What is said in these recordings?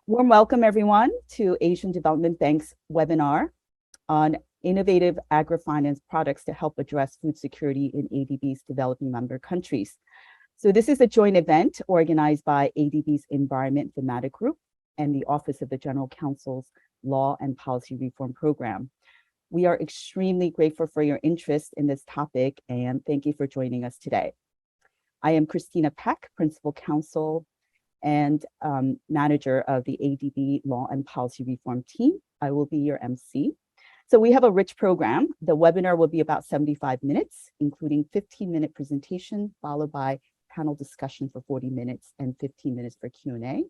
Warm welcome, everyone, to Asian Development Bank's webinar on innovative agri-finance products to help address food security in ADB's developing member countries. So this is a joint event organized by ADB's Environment Thematic Group and the Office of the General Counsel's Law and Policy Reform Program. We are extremely grateful for your interest in this topic, and thank you for joining us today. I am Christina Peck, Principal Counsel and manager of the ADB Law and Policy Reform team. I will be your MC. So we have a rich program. The webinar will be about 75 minutes, including 15-minute presentation, followed by panel discussion for 40 minutes and 15 minutes for Q&A.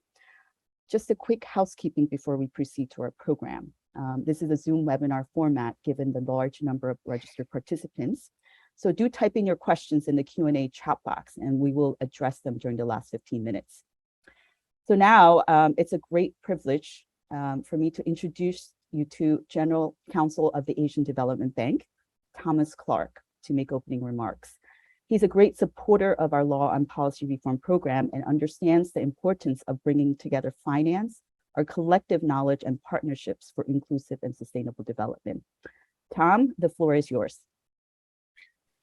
Just a quick housekeeping before we proceed to our program. This is a Zoom webinar format given the large number of registered participants. So do type in your questions in the Q&A chat box and we will address them during the last 15 minutes. So now it's a great privilege for me to introduce you to General Counsel of the Asian Development Bank, Thomas Clark, to make opening remarks. He's a great supporter of our law and policy reform program and understands the importance of bringing together finance, our collective knowledge and partnerships for inclusive and sustainable development. Tom, the floor is yours.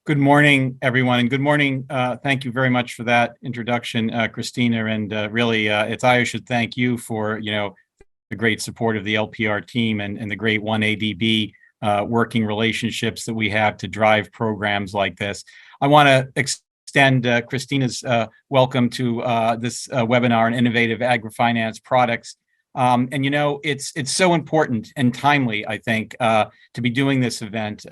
Good morning, everyone, and good morning. Thank you very much for that introduction, Christina. And really, I should thank you for the great support of the LPR team and the great One ADB working relationships that we have to drive programs like this. I want to extend Christina's welcome to this webinar on innovative agri-finance products. And it's so important and timely, I think, to be doing this event.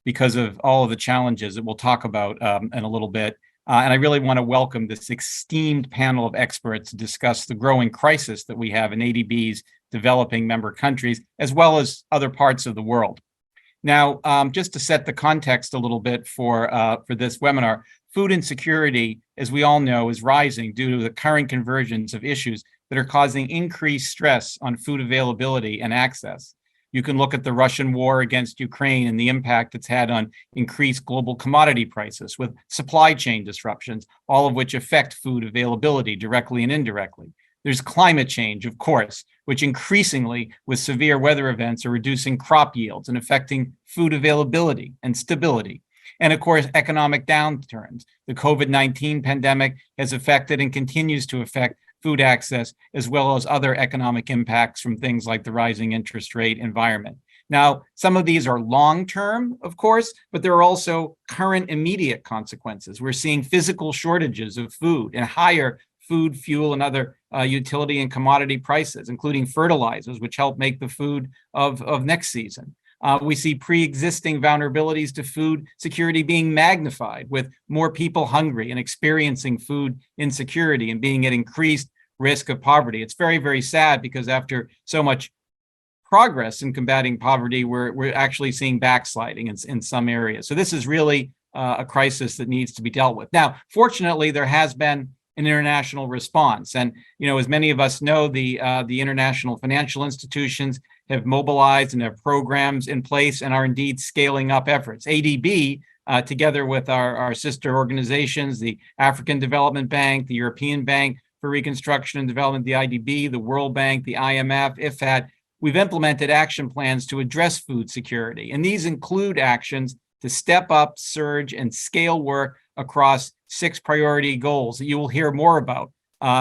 Because of all of the challenges that we'll talk about in a little bit. And I really want to welcome this esteemed panel of experts to discuss the growing crisis that we have in ADB's developing member countries, as well as other parts of the world. Now, just to set the context a little bit for this webinar, food insecurity, as we all know, is rising due to the current convergence of issues that are causing increased stress on food availability and access. You can look at the Russian war against Ukraine and the impact it's had on increased global commodity prices with supply chain disruptions, all of which affect food availability directly and indirectly. There's climate change, of course, which increasingly with severe weather events are reducing crop yields and affecting food availability and stability. And of course, economic downturns. The COVID-19 pandemic has affected and continues to affect food access, as well as other economic impacts from things like the rising interest rate environment. Now, some of these are long-term, of course, but there are also current immediate consequences. We're seeing physical shortages of food and higher food, fuel, and other utility and commodity prices, including fertilizers, which help make the food of next season. We see pre-existing vulnerabilities to food security being magnified with more people hungry and experiencing food insecurity and being at increased risk of poverty. It's very, very sad because after so much progress in combating poverty, we're actually seeing backsliding in some areas. So this is really a crisis that needs to be dealt with. Now, fortunately, there has been an international response. And, as many of us know, the international financial institutions have mobilized and have programs in place and are indeed scaling up efforts. ADB, together with our sister organizations, the African Development Bank, the European Bank for Reconstruction and Development, the IDB, the World Bank, the IMF, IFAD, we've implemented action plans to address food security. And these include actions to step up, surge, and scale work across 6 priority goals that you will hear more about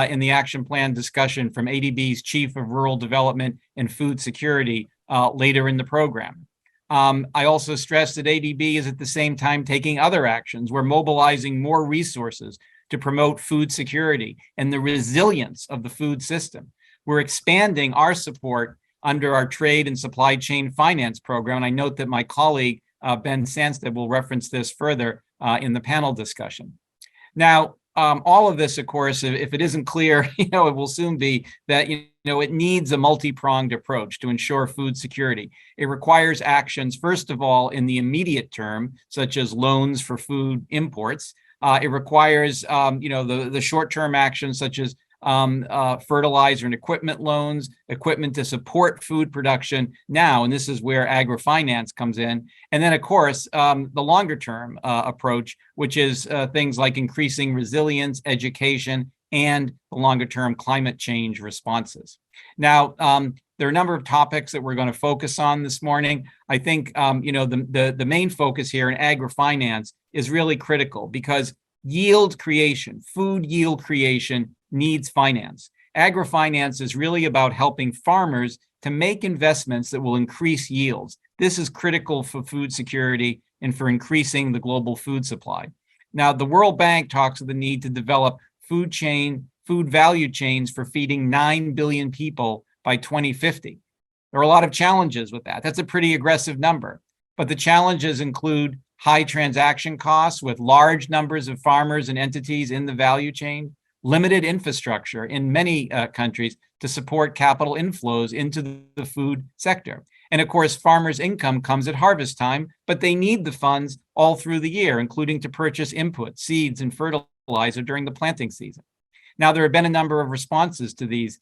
in the action plan discussion from ADB's Chief of Rural Development and Food Security later in the program. I also stress that ADB is at the same time taking other actions. We're mobilizing more resources to promote food security and the resilience of the food system. We're expanding our support under our trade and supply chain finance program. And I note that my colleague, Ben Sanstead, will reference this further in the panel discussion. Now, all of this, of course, if it isn't clear, it will soon be that, it needs a multi-pronged approach to ensure food security. It requires actions, first of all, in the immediate term, such as loans for food imports. It requires, the short-term actions such as fertilizer and equipment loans, equipment to support food production now, and this is where Agri-Finance comes in. And then, of course, the longer-term approach, which is things like increasing resilience, education, and the longer-term climate change responses. Now, there are a number of topics that we're going to focus on this morning. I think, the main focus here in agri-finance is really critical because yield creation, food yield creation needs finance. Agri-finance is really about helping farmers to make investments that will increase yields. This is critical for food security and for increasing the global food supply. Now, the World Bank talks of the need to develop food value chains for feeding 9 billion people by 2050. There are a lot of challenges with that. That's a pretty aggressive number, but the challenges include high transaction costs with large numbers of farmers and entities in the value chain, limited infrastructure in many countries to support capital inflows into the food sector. And of course, farmers' income comes at harvest time, but they need the funds all through the year, including to purchase inputs, seeds, and fertilizer during the planting season. Now, there have been a number of responses to these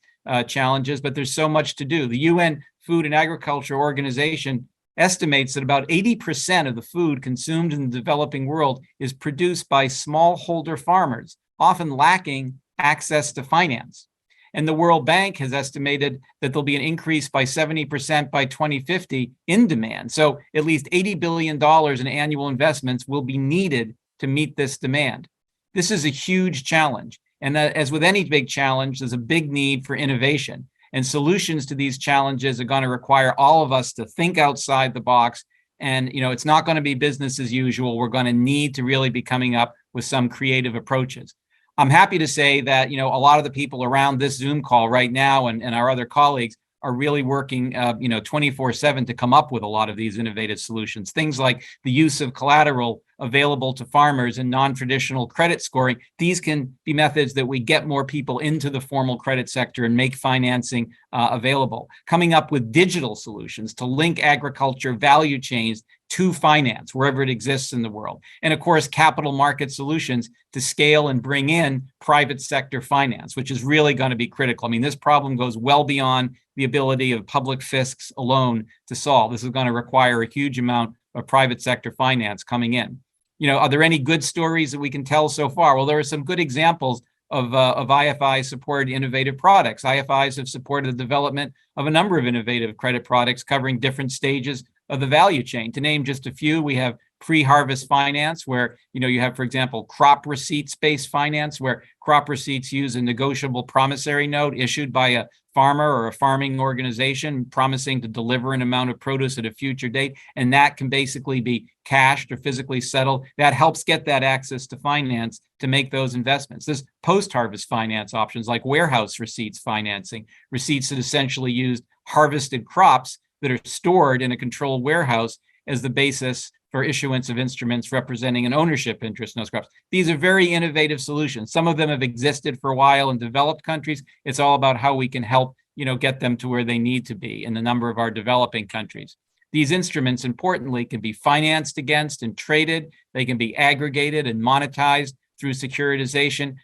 challenges, but there's so much to do. The UN Food and Agriculture Organization estimates that about 80% of the food consumed in the developing world is produced by smallholder farmers, often lacking access to finance. And the World Bank has estimated that there'll be an increase by 70% by 2050 in demand. So at least $80 billion in annual investments will be needed to meet this demand. This is a huge challenge. And as with any big challenge, there's a big need for innovation. And solutions to these challenges are going to require all of us to think outside the box. And, it's not going to be business as usual. We're going to need to really be coming up with some creative approaches. I'm happy to say that, a lot of the people around this Zoom call right now and our other colleagues are really working, 24/7 to come up with a lot of these innovative solutions. Things like the use of collateral available to farmers and non-traditional credit scoring. These can be methods that we get more people into the formal credit sector and make financing available. Coming up with digital solutions to link agriculture value chains to finance wherever it exists in the world. And of course, capital market solutions to scale and bring in private sector finance, which is really going to be critical. I mean, this problem goes well beyond the ability of public fiscs alone to solve. This is going to require a huge amount of private sector finance coming in. Are there any good stories that we can tell so far? Well, there are some good examples of IFI-supported innovative products. IFIs have supported the development of a number of innovative credit products covering different stages of the value chain. To name just a few, we have pre-harvest finance, where you have, for example, crop receipts-based finance, where crop receipts use a negotiable promissory note issued by a farmer or a farming organization promising to deliver an amount of produce at a future date, and that can basically be cashed or physically settled. That helps get that access to finance to make those investments. There's post-harvest finance options like warehouse receipts financing, receipts that essentially use harvested crops that are stored in a controlled warehouse as the basis for issuance of instruments representing an ownership interest in those crops. These are very innovative solutions. Some of them have existed for a while in developed countries. It's all about how we can help, get them to where they need to be in a number of our developing countries. These instruments, importantly, can be financed against and traded. They can be aggregated and monetized through securitization.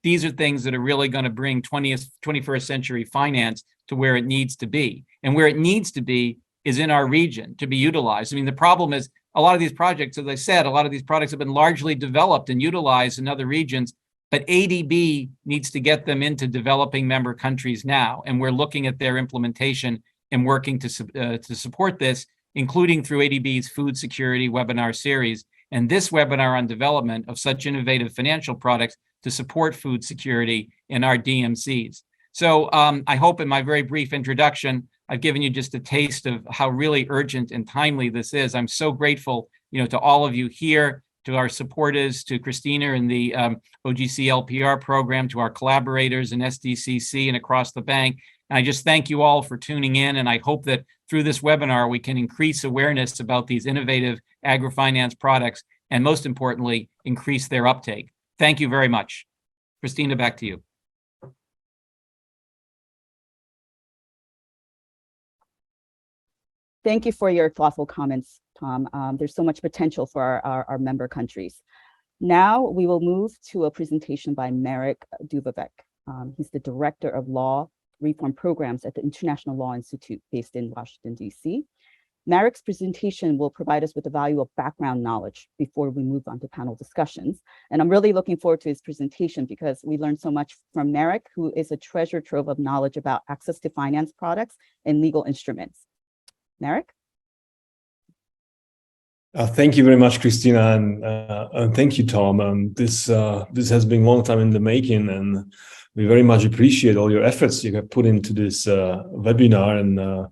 These are things that are really going to bring 21st century finance to where it needs to be. And where it needs to be is in our region to be utilized. I mean, the problem is a lot of these projects, as I said, a lot of these products have been largely developed and utilized in other regions, but ADB needs to get them into developing member countries now. And we're looking at their implementation and working to support this, including through ADB's Food Security webinar series. And this webinar on development of such innovative financial products to support food security in our DMCs. So I hope in my very brief introduction, I've given you just a taste of how really urgent and timely this is. I'm so grateful, to all of you here, to our supporters, to Christina and the OGC LPR program, to our collaborators in SDCC and across the bank. And I just thank you all for tuning in. And I hope that through this webinar, we can increase awareness about these innovative agri-finance products and, most importantly, increase their uptake. Thank you very much. Christina, back to you. Thank you for your thoughtful comments, Tom. There's so much potential for our member countries. Now we will move to a presentation by Marek Dubovec. He's the Director of Law Reform Programs at the International Law Institute based in Washington, D.C. Marek's presentation will provide us with the value of background knowledge before we move on to panel discussions. And I'm really looking forward to his presentation because we learned so much from Marek, who is a treasure trove of knowledge about access to finance products and legal instruments. Marek? Thank you very much, Christina, and thank you, Tom. This has been a long time in the making, and we very much appreciate all your efforts you have put into this webinar. And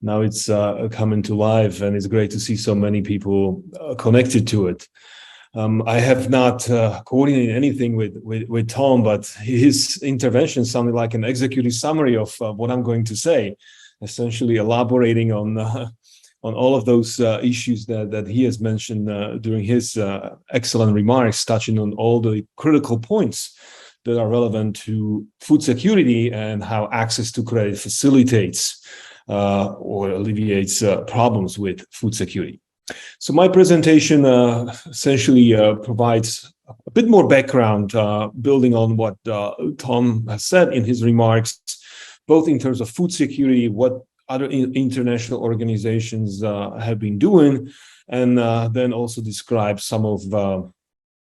now it's coming to life, and it's great to see so many people connected to it. I have not coordinated anything with Tom, but his intervention sounded like an executive summary of what I'm going to say, essentially elaborating on all of those issues that he has mentioned during his excellent remarks, touching on all the critical points that are relevant to food security and how access to credit facilitates or alleviates problems with food security. So my presentation essentially provides a bit more background, building on what Tom has said in his remarks, both in terms of food security, what other international organizations have been doing, and then also describe some of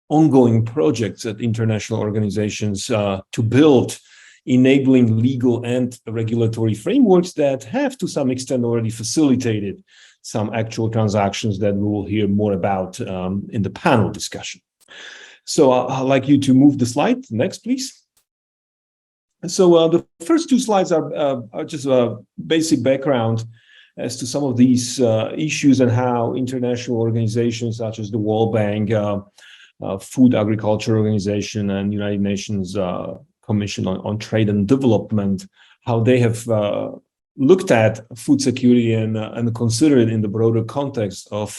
ongoing projects at international organizations to build enabling legal and regulatory frameworks that have to some extent already facilitated some actual transactions that we will hear more about in the panel discussion. So I'd like you to move the slide. Next, please. So the first two slides are just a basic background as to some of these issues and how international organizations such as the World Bank, Food Agriculture Organization, and United Nations Commission on Trade and Development, how they have looked at food security and considered it in the broader context of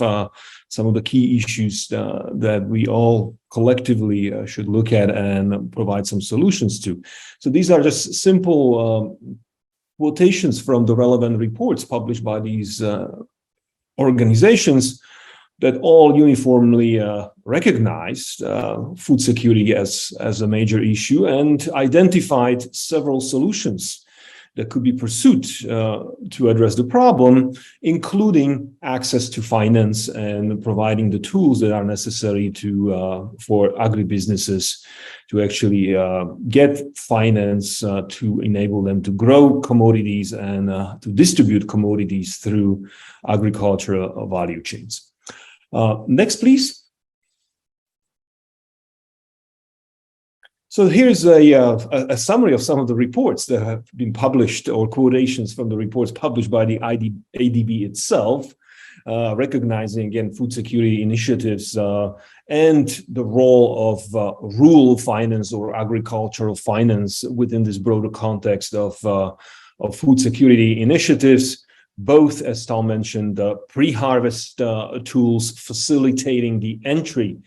some of the key issues that we all collectively should look at and provide some solutions to. So these are just simple quotations from the relevant reports published by these organizations that all uniformly recognized food security as a major issue and identified several solutions that could be pursued to address the problem, including access to finance and providing the tools that are necessary for agribusinesses to actually get finance to enable them to grow commodities and to distribute commodities through agricultural value chains. Next, please. So here's a summary of some of the reports that have been published, or quotations from the reports published by the ADB itself, recognizing, again, food security initiatives and the role of rural finance or agricultural finance within this broader context of food security initiatives. Both, as Tom mentioned, pre-harvest tools facilitating the entry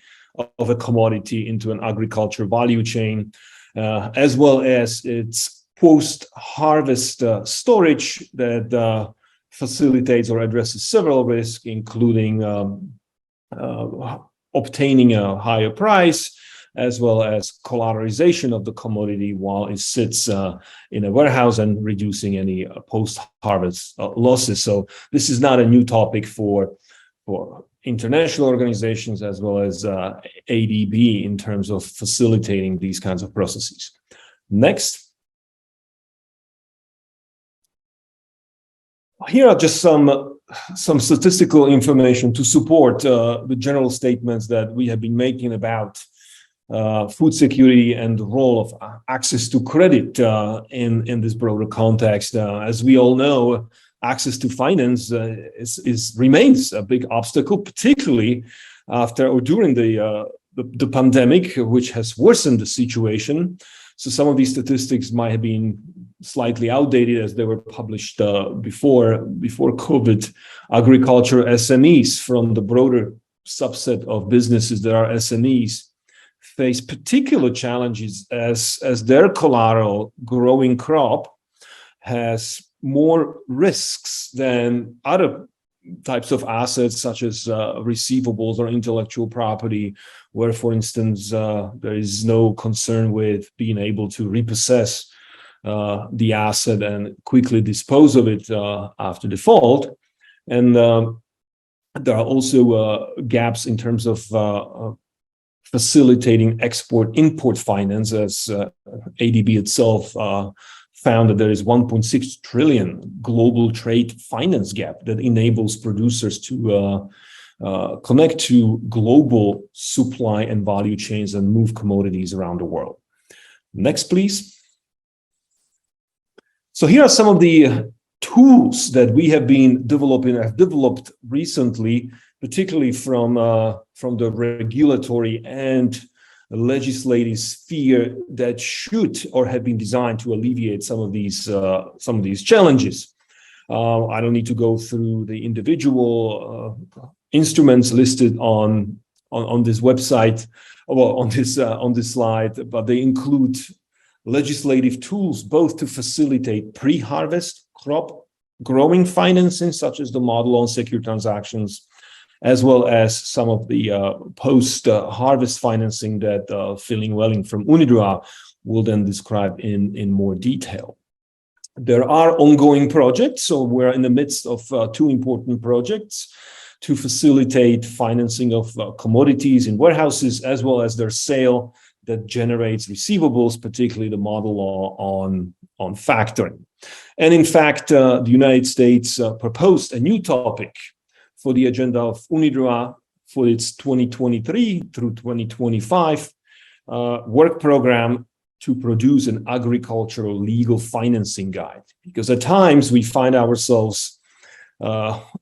of a commodity into an agriculture value chain, as well as its post-harvest storage that facilitates or addresses several risks, including obtaining a higher price, as well as collateralization of the commodity while it sits in a warehouse and reducing any post-harvest losses. So this is not a new topic for international organizations as well as ADB in terms of facilitating these kinds of processes. Next. Here are just some statistical information to support the general statements that we have been making about food security and the role of access to credit in this broader context. As we all know, access to finance remains a big obstacle, particularly after or during the pandemic, which has worsened the situation. So some of these statistics might have been slightly outdated as they were published before COVID. Agriculture SMEs from the broader subset of businesses that are SMEs face particular challenges as their collateral growing crop has more risks than other types of assets such as receivables or intellectual property, where, for instance, there is no concern with being able to repossess the asset and quickly dispose of it after default. And there are also gaps in terms of facilitating export-import finance, as ADB itself found that there is 1.6 trillion global trade finance gap that enables producers to connect to global supply and value chains and move commodities around the world. Next, please. So here are some of the tools that we have been developed recently, particularly from the regulatory and legislative sphere, that should or have been designed to alleviate some of these challenges. I don't need to go through the individual instruments listed on this website, well, on this slide, but they include legislative tools both to facilitate pre-harvest crop growing financing, such as the model on secure transactions, as well as some of the post-harvest financing that Phil Welling from UniDroit will then describe in more detail. There are ongoing projects, so we're in the midst of two important projects to facilitate financing of commodities in warehouses, as well as their sale that generates receivables, particularly the model law on factoring. And in fact, the United States proposed a new topic for the agenda of UniDroit for its 2023 through 2025 work program to produce an agricultural legal financing guide. Because at times we find ourselves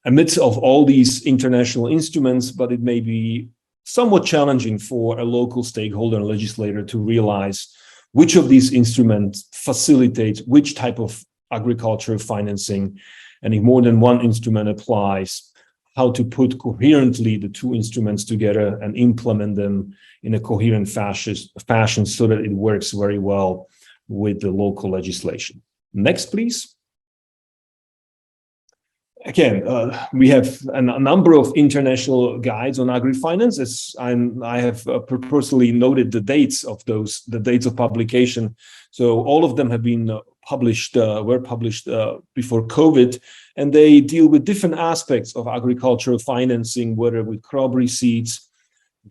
amidst of all these international instruments, but it may be somewhat challenging for a local stakeholder and legislator to realize which of these instruments facilitates which type of agricultural financing, and if more than one instrument applies, how to put coherently the two instruments together and implement them in a coherent fashion so that it works very well with the local legislation. Next, please. Again, we have a number of international guides on agri-finance. As I have purposely noted the dates of those, the dates of publication. So all of them have been were published before COVID, and they deal with different aspects of agricultural financing, whether with crop receipts,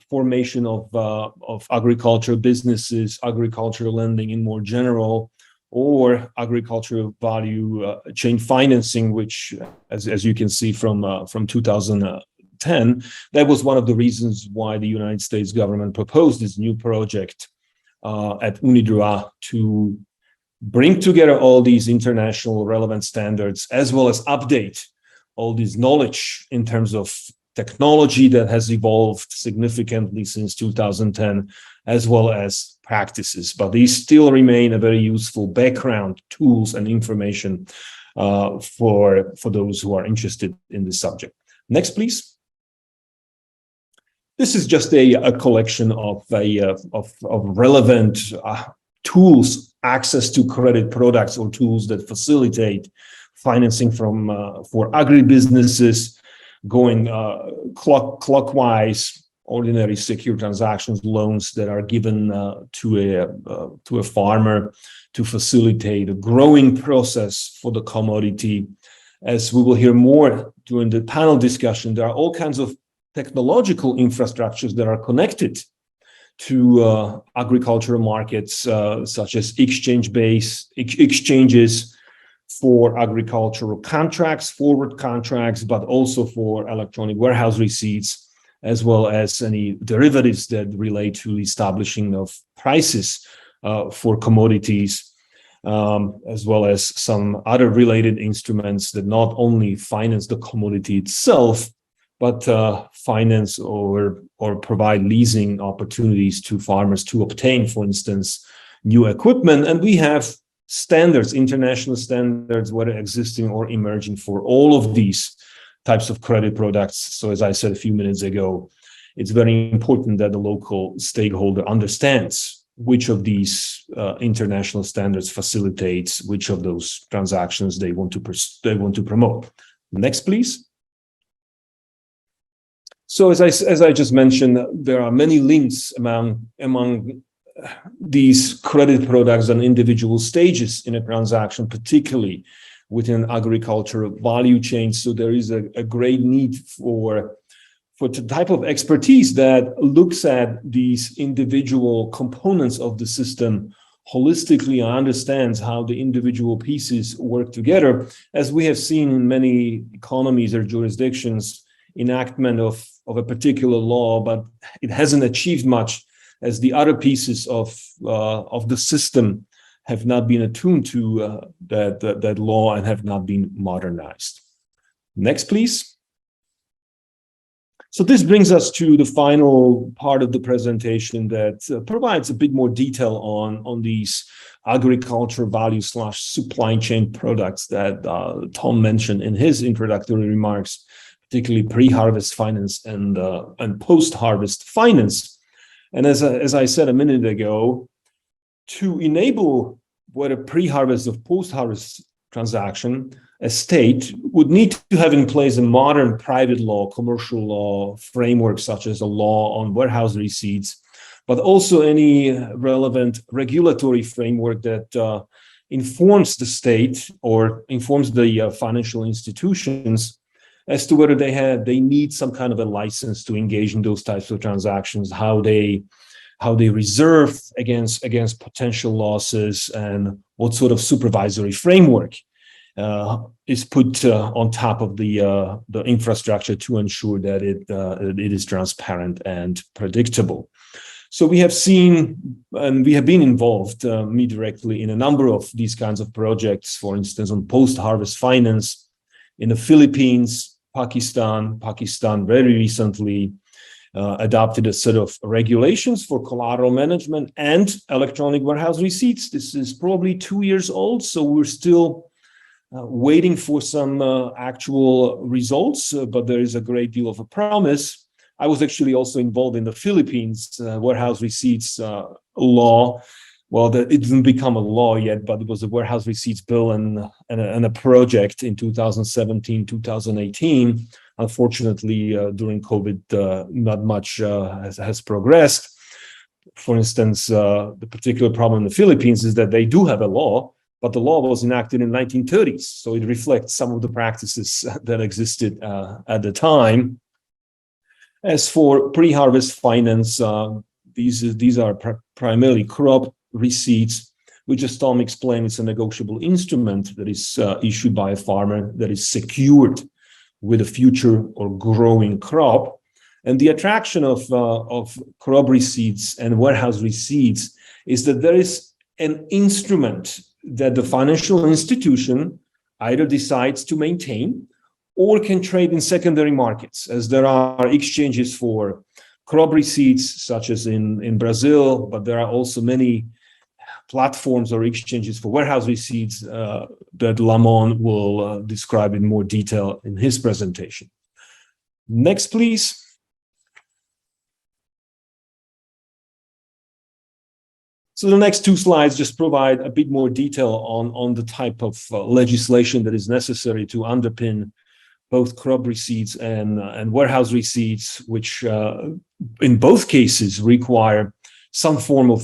formation of agricultural businesses, agricultural lending in more general, or agricultural value chain financing, which, as you can see from 2010, that was one of the reasons why the United States government proposed this new project at UniDroit to bring together all these international relevant standards, as well as update all this knowledge in terms of technology that has evolved significantly since 2010, as well as practices. But these still remain a very useful background tools and information for those who are interested in this subject. Next, please. This is just a collection of relevant tools, access to credit products or tools that facilitate financing for agribusinesses, going clockwise, ordinary secure transactions, loans that are given to a farmer to facilitate a growing process for the commodity. As we will hear more during the panel discussion, there are all kinds of technological infrastructures that are connected to agricultural markets, such as exchanges for agricultural contracts, forward contracts, but also for electronic warehouse receipts, as well as any derivatives that relate to establishing of prices for commodities, as well as some other related instruments that not only finance the commodity itself, but finance or provide leasing opportunities to farmers to obtain, for instance, new equipment. And we have standards, international standards, whether existing or emerging, for all of these types of credit products. So as I said a few minutes ago, it's very important that the local stakeholder understands which of these international standards facilitates which of those transactions they want to promote. Next, please. So as I just mentioned, there are many links among these credit products and individual stages in a transaction, particularly within agriculture value chain. So there is a great need for the type of expertise that looks at these individual components of the system holistically and understands how the individual pieces work together. As we have seen in many economies or jurisdictions, enactment of a particular law, but it hasn't achieved much as the other pieces of the system have not been attuned to that law and have not been modernized. Next, please. So this brings us to the final part of the presentation that provides a bit more detail on these agriculture value/supply chain products that Tom mentioned in his introductory remarks, particularly pre-harvest finance and post-harvest finance. And as I said a minute ago, to enable whether pre-harvest or post-harvest transaction, a state would need to have in place a modern private law, commercial law framework, such as a law on warehouse receipts, but also any relevant regulatory framework that informs the state or informs the financial institutions as to whether they need some kind of a license to engage in those types of transactions, how they reserve against potential losses, and what sort of supervisory framework is put on top of the infrastructure to ensure that it is transparent and predictable. So we have seen, and we have been involved, me directly, in a number of these kinds of projects. For instance, on post-harvest finance in the Philippines, Pakistan very recently adopted a set of regulations for collateral management and electronic warehouse receipts. This is probably 2 years old, so we're still waiting for some actual results, but there is a great deal of a promise. I was actually also involved in the Philippines warehouse receipts law. Well, it didn't become a law yet, but it was a warehouse receipts bill and a project in 2017, 2018. Unfortunately, during COVID, not much has progressed. For instance, the particular problem in the Philippines is that they do have a law, but the law was enacted in the 1930s. So it reflects some of the practices that existed at the time. As for pre-harvest finance, these are primarily crop receipts, which, as Tom explained, it's a negotiable instrument that is issued by a farmer that is secured with a future or growing crop. And the attraction of crop receipts and warehouse receipts is that there is an instrument that the financial institution either decides to maintain or can trade in secondary markets, as there are exchanges for crop receipts, such as in Brazil, but there are also many platforms or exchanges for warehouse receipts that Lamon will describe in more detail in his presentation. Next, please. So the next two slides just provide a bit more detail on the type of legislation that is necessary to underpin both crop receipts and warehouse receipts, which in both cases require some form of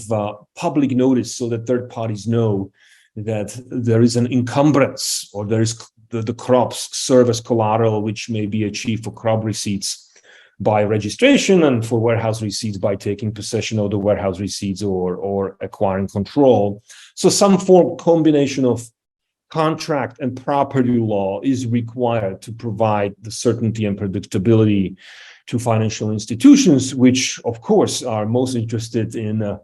public notice so that third parties know that there is an encumbrance or there is the crops serve as collateral, which may be achieved for crop receipts by registration and for warehouse receipts by taking possession of the warehouse receipts or acquiring control. So some form combination of contract and property law is required to provide the certainty and predictability to financial institutions, which of course are most interested in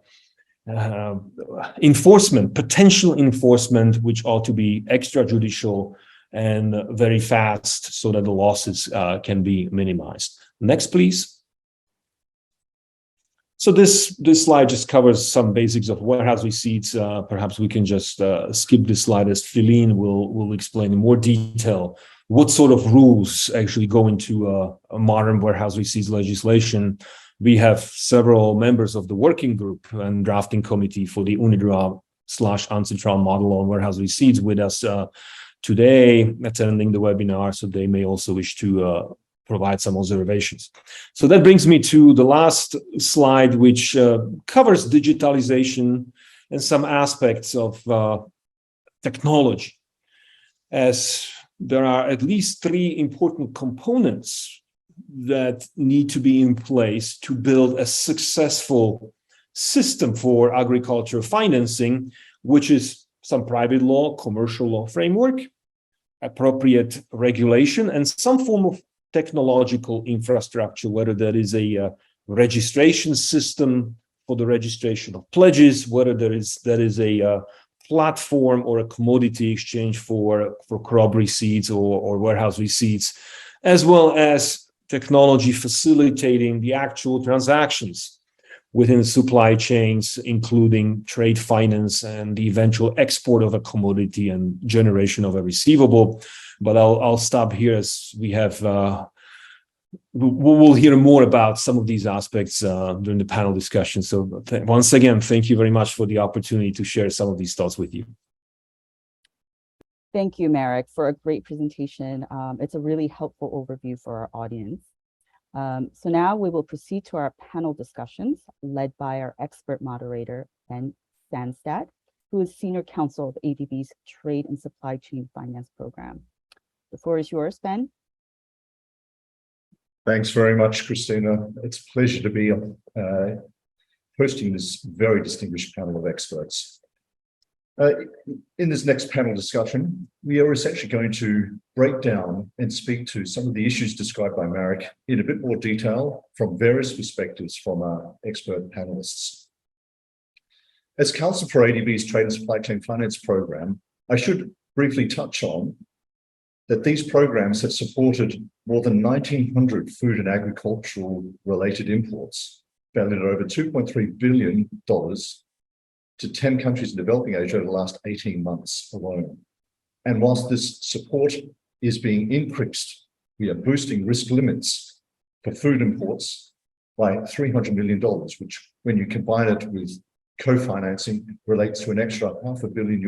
enforcement, potential enforcement, which ought to be extrajudicial and very fast so that the losses can be minimized. Next, please. So this slide just covers some basics of warehouse receipts. Perhaps we can just skip this slide, as Philin will explain in more detail what sort of rules actually go into a modern warehouse receipts legislation. We have several members of the working group and drafting committee for the UNIDROIT/UNCITRAL model on warehouse receipts with us today, attending the webinar, so they may also wish to provide some observations. So that brings me to the last slide, which covers digitalization and some aspects of technology. as there are at least three important components that need to be in place to build a successful system for agriculture financing, which is some private law, commercial law framework, appropriate regulation, and some form of technological infrastructure, whether that is a registration system for the registration of pledges, whether that is a platform or a commodity exchange for crop receipts or warehouse receipts, as well as technology facilitating the actual transactions within supply chains, including trade finance and the eventual export of a commodity and generation of a receivable. But I'll stop here, as we have we'll hear more about some of these aspects during the panel discussion. So once again, thank you very much for the opportunity to share some of these thoughts with you. Thank you, Marek, for a great presentation. It's a really helpful overview for our audience. So now we will proceed to our panel discussions led by our expert moderator, Ben Sandstad, who is Senior Counsel of ADB's Trade and Supply Chain Finance Program. The floor is yours, Ben. Thanks very much, Christina. It's a pleasure to be hosting this very distinguished panel of experts. In this next panel discussion, we are essentially going to break down and speak to some of the issues described by Marek in a bit more detail from various perspectives from our expert panelists. As counsel for ADB's Trade and Supply Chain Finance Program, I should briefly touch on that these programs have supported more than 1,900 food and agricultural related imports, valued at over $2.3 billion to 10 countries in developing Asia over the last 18 months alone. And whilst this support is being increased, we are boosting risk limits for food imports by $300 million, which, when you combine it with co-financing, relates to an extra $500 million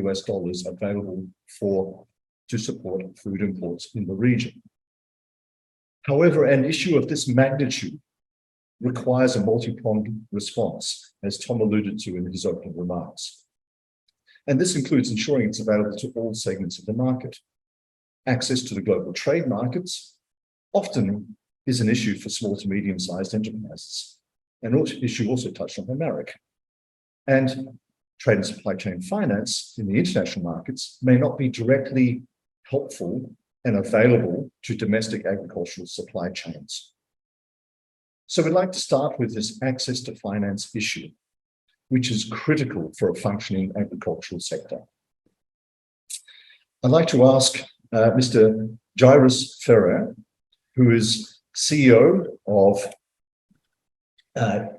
available to support food imports in the region. However, an issue of this magnitude requires a multi-pronged response, as Tom alluded to in his opening remarks. And this includes ensuring it's available to all segments of the market. Access to the global trade markets often is an issue for small to medium-sized enterprises, an issue also touched on by Marek. And trade and supply chain finance in the international markets may not be directly helpful and available to domestic agricultural supply chains. So we'd like to start with this access to finance issue, which is critical for a functioning agricultural sector. I'd like to ask Mr. Jairus Ferrer, who is CEO of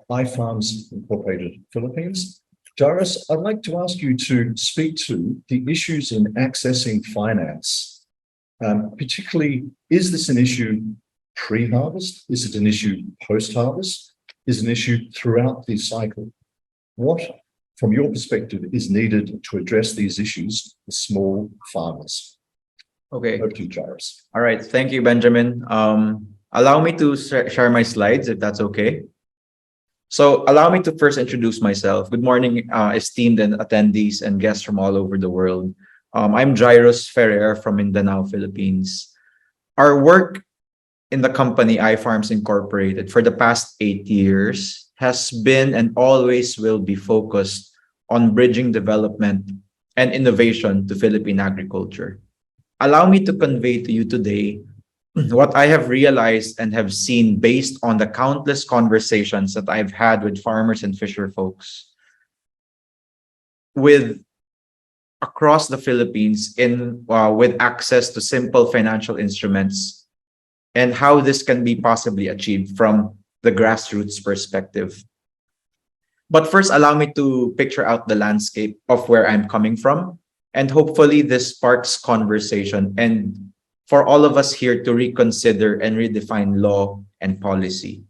iFarms Incorporated Philippines. Jairus, I'd like to ask you to speak to the issues in accessing finance. Particularly, is this an issue pre-harvest? Is it an issue post-harvest? Is it an issue throughout the cycle? What, from your perspective, is needed to address these issues for small farmers? Okay. Over to you, Jairus. All right. Thank you, Benjamin. Allow me to share my slides, if that's okay. So allow me to first introduce myself. Good morning, esteemed attendees and guests from all over the world. I'm Jairus Ferrer from Mindanao, Philippines. Our work in the company iFarms Incorporated for the past 8 years has been and always will be focused on bridging development and innovation to Philippine agriculture. Allow me to convey to you today what I have realized and have seen based on the countless conversations that I've had with farmers and fisher folks across the Philippines with access to simple financial instruments and how this can be possibly achieved from the grassroots perspective. But first, allow me to picture out the landscape of where I'm coming from, and hopefully this sparks conversation and for all of us here to reconsider and redefine law and policy.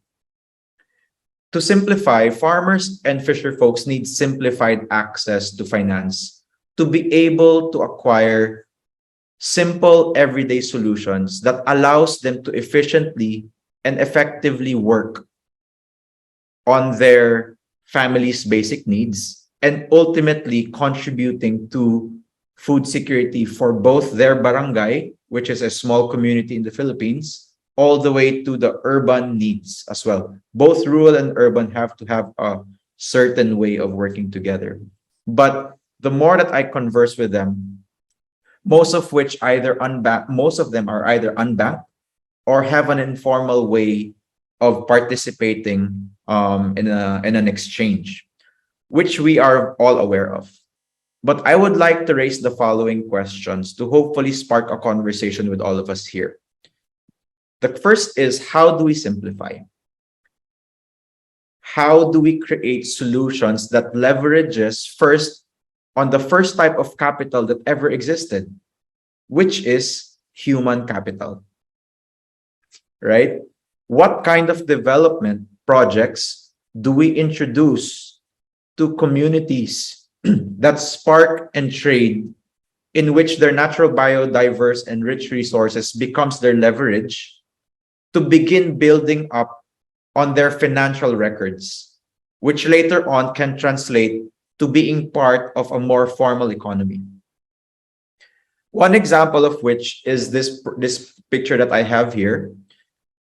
To simplify, farmers and fisher folks need simplified access to finance to be able to acquire simple everyday solutions that allows them to efficiently and effectively work on their family's basic needs and ultimately contributing to food security for both their barangay, which is a small community in the Philippines, all the way to the urban needs as well. Both rural and urban have to have a certain way of working together. But the more that I converse with them, most of them are either unbanked or have an informal way of participating in an exchange, which we are all aware of. But I would like to raise the following questions to hopefully spark a conversation with all of us here. The first is, how do we simplify? How do we create solutions that leverages first on the first type of capital that ever existed, which is human capital, right? What kind of development projects do we introduce to communities that spark and trade, in which their natural, biodiverse, and rich resources becomes their leverage to begin building up on their financial records, which later on can translate to being part of a more formal economy? One example of which is this picture that I have here.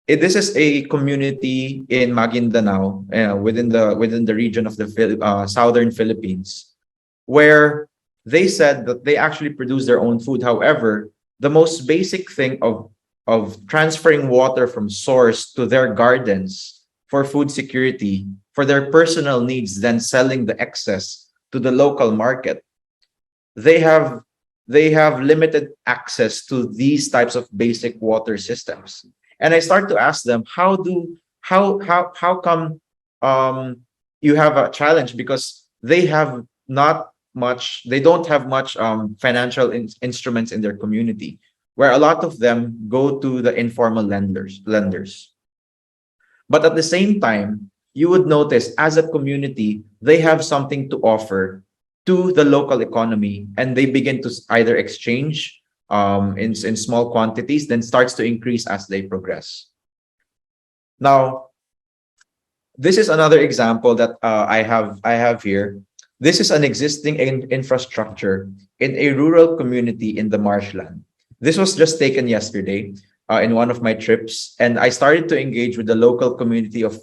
This is a community in Maguindanao, within the region of the southern Philippines, where they said that they actually produce their own food. However, the most basic thing of transferring water from source to their gardens for food security, for their personal needs, then selling the excess to the local market, they have limited access to these types of basic water systems. And I start to ask them, how come you have a challenge? Because they don't have much financial instruments in their community, where a lot of them go to the informal lenders. But at the same time, you would notice as a community, they have something to offer to the local economy, and they begin to either exchange in small quantities, then starts to increase as they progress. Now, this is another example that I have here. This is an existing infrastructure in a rural community in the marshland. This was just taken yesterday in one of my trips, and I started to engage with the local community of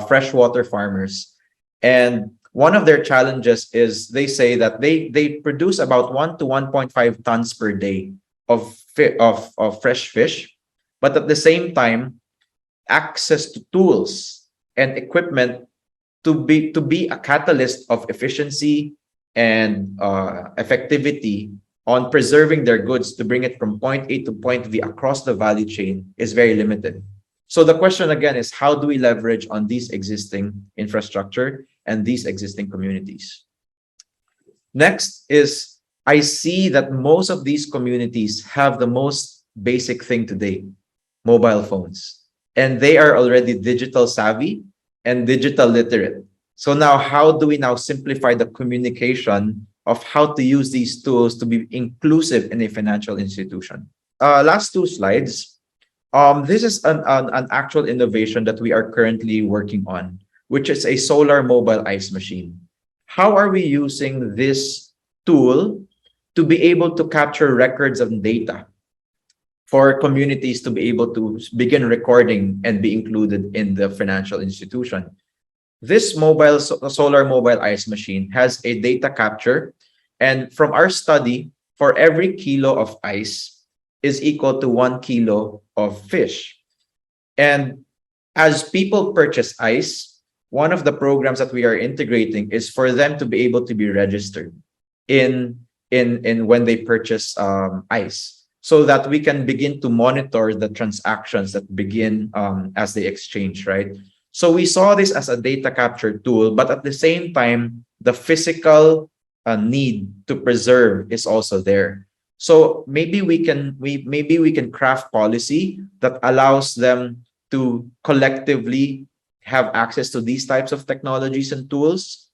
freshwater farmers. And one of their challenges is, they say that they produce about 1 to 1.5 tons per day of fresh fish, but at the same time, access to tools and equipment to be a catalyst of efficiency and effectivity on preserving their goods to bring it from point A to point V across the value chain is very limited. So the question again is, how do we leverage on these existing infrastructure and these existing communities? Next is, I see that most of these communities have the most basic thing today, mobile phones, and they are already digital savvy and digital literate. So now, how do we now simplify the communication of how to use these tools to be inclusive in a financial institution? Last two slides. This is an actual innovation that we are currently working on, which is a solar mobile ice machine. How are we using this tool to be able to capture records and data for communities to be able to begin recording and be included in the financial institution? This solar mobile ice machine has a data capture, and from our study, for every kilo of ice is equal to 1 kilo of fish. And as people purchase ice, one of the programs that we are integrating is for them to be able to be registered in when they purchase ice, so that we can begin to monitor the transactions that begin as they exchange, right? So we saw this as a data capture tool, but at the same time, the physical need to preserve is also there. So maybe we can craft policy that allows them to collectively have access to these types of technologies and tools,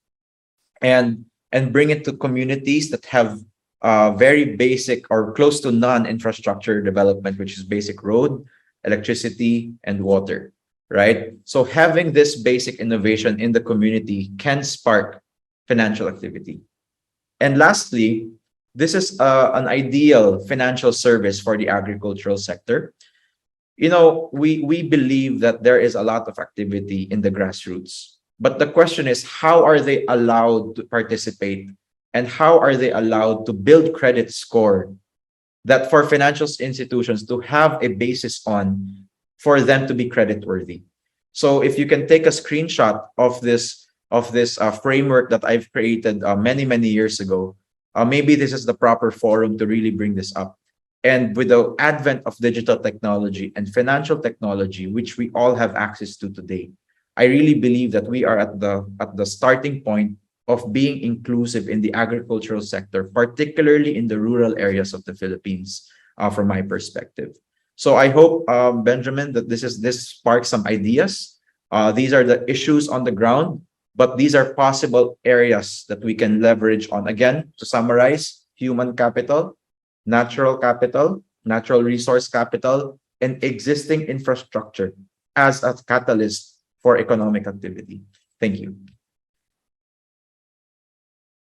and bring it to communities that have very basic or close to none infrastructure development, which is basic road, electricity, and water, right? So having this basic innovation in the community can spark financial activity. And lastly, this is an ideal financial service for the agricultural sector. You know, we believe that there is a lot of activity in the grassroots, but the question is, how are they allowed to participate, and how are they allowed to build credit score that for financial institutions to have a basis on, for them to be credit worthy? So if you can take a screenshot of this framework that I've created many years ago, maybe this is the proper forum to really bring this up. And with the advent of digital technology and financial technology, which we all have access to today, I really believe that we are at the starting point of being inclusive in the agricultural sector, particularly in the rural areas of the Philippines, from my perspective. So I hope, Benjamin, that this sparks some ideas. These are the issues on the ground, but these are possible areas that we can leverage on. Again, to summarize: human capital, natural capital, natural resource capital, and existing infrastructure as a catalyst for economic activity. Thank you.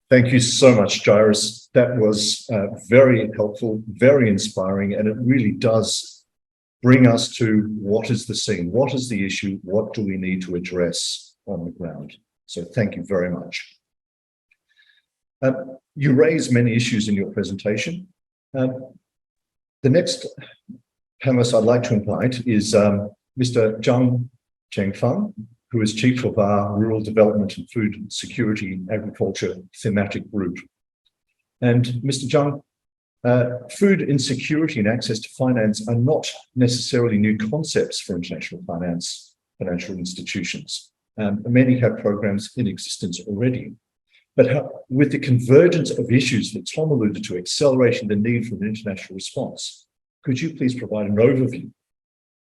Thank you so much, Jairus. That was very helpful, very inspiring, and it really does bring us to what is the scene, what is the issue, what do we need to address on the ground. So thank you very much. You raised many issues in your presentation. The next panelist I'd like to invite is Mr. Zhang Chengfang, who is Chief of our Rural Development and Food Security Agriculture Thematic Group. And Mr. Zhang, food insecurity and access to finance are not necessarily new concepts for international finance, financial institutions. Many have programs in existence already. But with the convergence of issues that Tom alluded to, accelerating the need for an international response, could you please provide an overview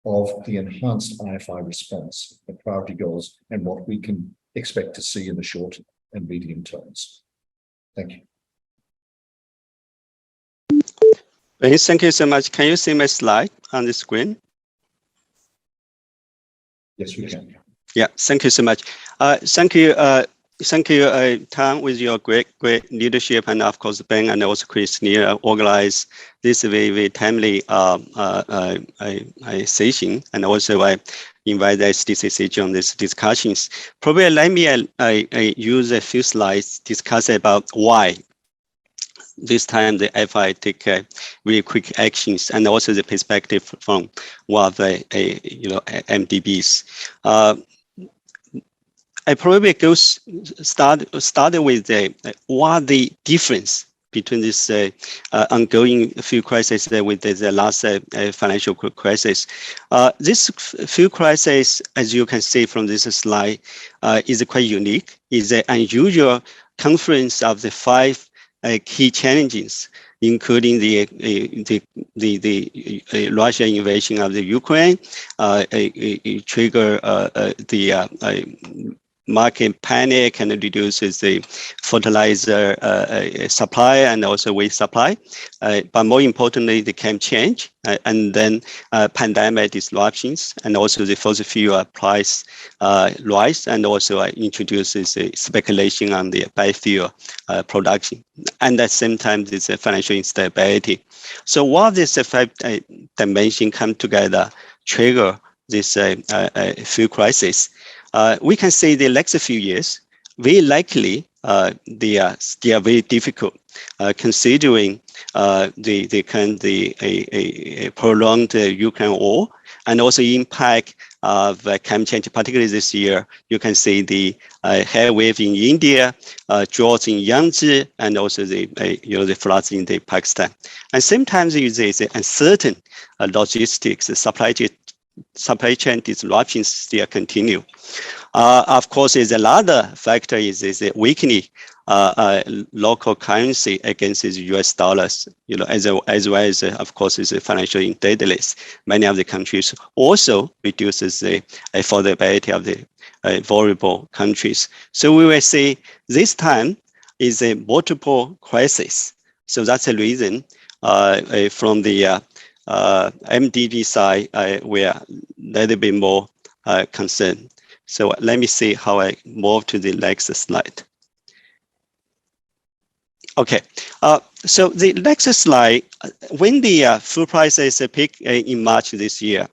of the enhanced IFI response, the priority goals, and what we can expect to see in the short and medium terms? Thank you. Thank you so much. Can you see my slide on the screen? Yes, we can. Yeah, thank you so much. Thank you, Tom, with your great leadership, and of course, Ben and also Christina organized this very timely session, and also I invite the SDCC on these discussions. Probably let me use a few slides discuss about why this time the FI take really quick actions, and also the perspective from one of the MDBs. I probably started with what the difference between this ongoing food crisis with the last financial crisis. This food crisis, as you can see from this slide, is quite unique. It's an unusual confluence of the 5 key challenges, including the Russia invasion of the Ukraine, trigger the market panic and reduces the fertilizer supply and also waste supply. But more importantly, the climate change and then pandemic disruptions, and also the fossil fuel price rise, and also introduces speculation on the biofuel production. And at the same time, there's a financial instability. So while these 5 dimensions come together, trigger this food crisis, we can say the next few years, very likely they are still very difficult, considering the prolonged Ukraine war, and also impact of climate change, particularly this year. You can see the heat wave in India, droughts in Yangtze, and also the floods in Pakistan. And sometimes there is uncertain logistics, supply chain disruptions still continue. Of course, there's another factor is a weakening local currency against the US dollars, as well as, of course, is a financial indebtedness. Many of the countries also reduces the affordability of the vulnerable countries. So we will see this time is a multiple crisis. So that's the reason from the MDB side, we are a little bit more concerned. So let me see how I move to the next slide. Okay, so the next slide, when the food prices peak in March this year,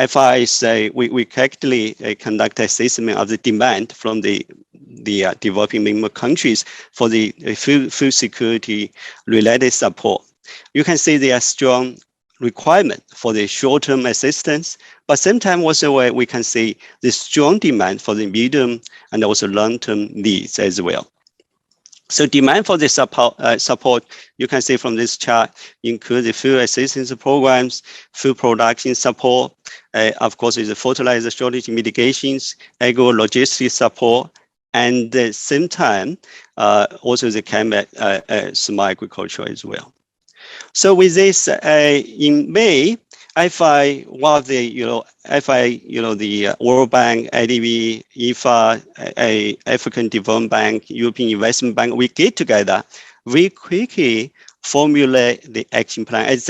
FI say we correctly conduct assessment of the demand from the developing member countries for the food security related support. You can see there are strong requirement for the short-term assistance, but sometimes also we can see the strong demand for the medium and also long-term needs as well. So demand for the support, you can see from this chart, include the food assistance programs, food production support, of course, is the fertilizer shortage mitigations, agro-logistics support, and at the same time, also the climate smart agriculture as well. So with this, in May, FI, one of the, the World Bank, ADB, IFA, African Development Bank, European Investment Bank, we get together, we quickly formulate the action plan. As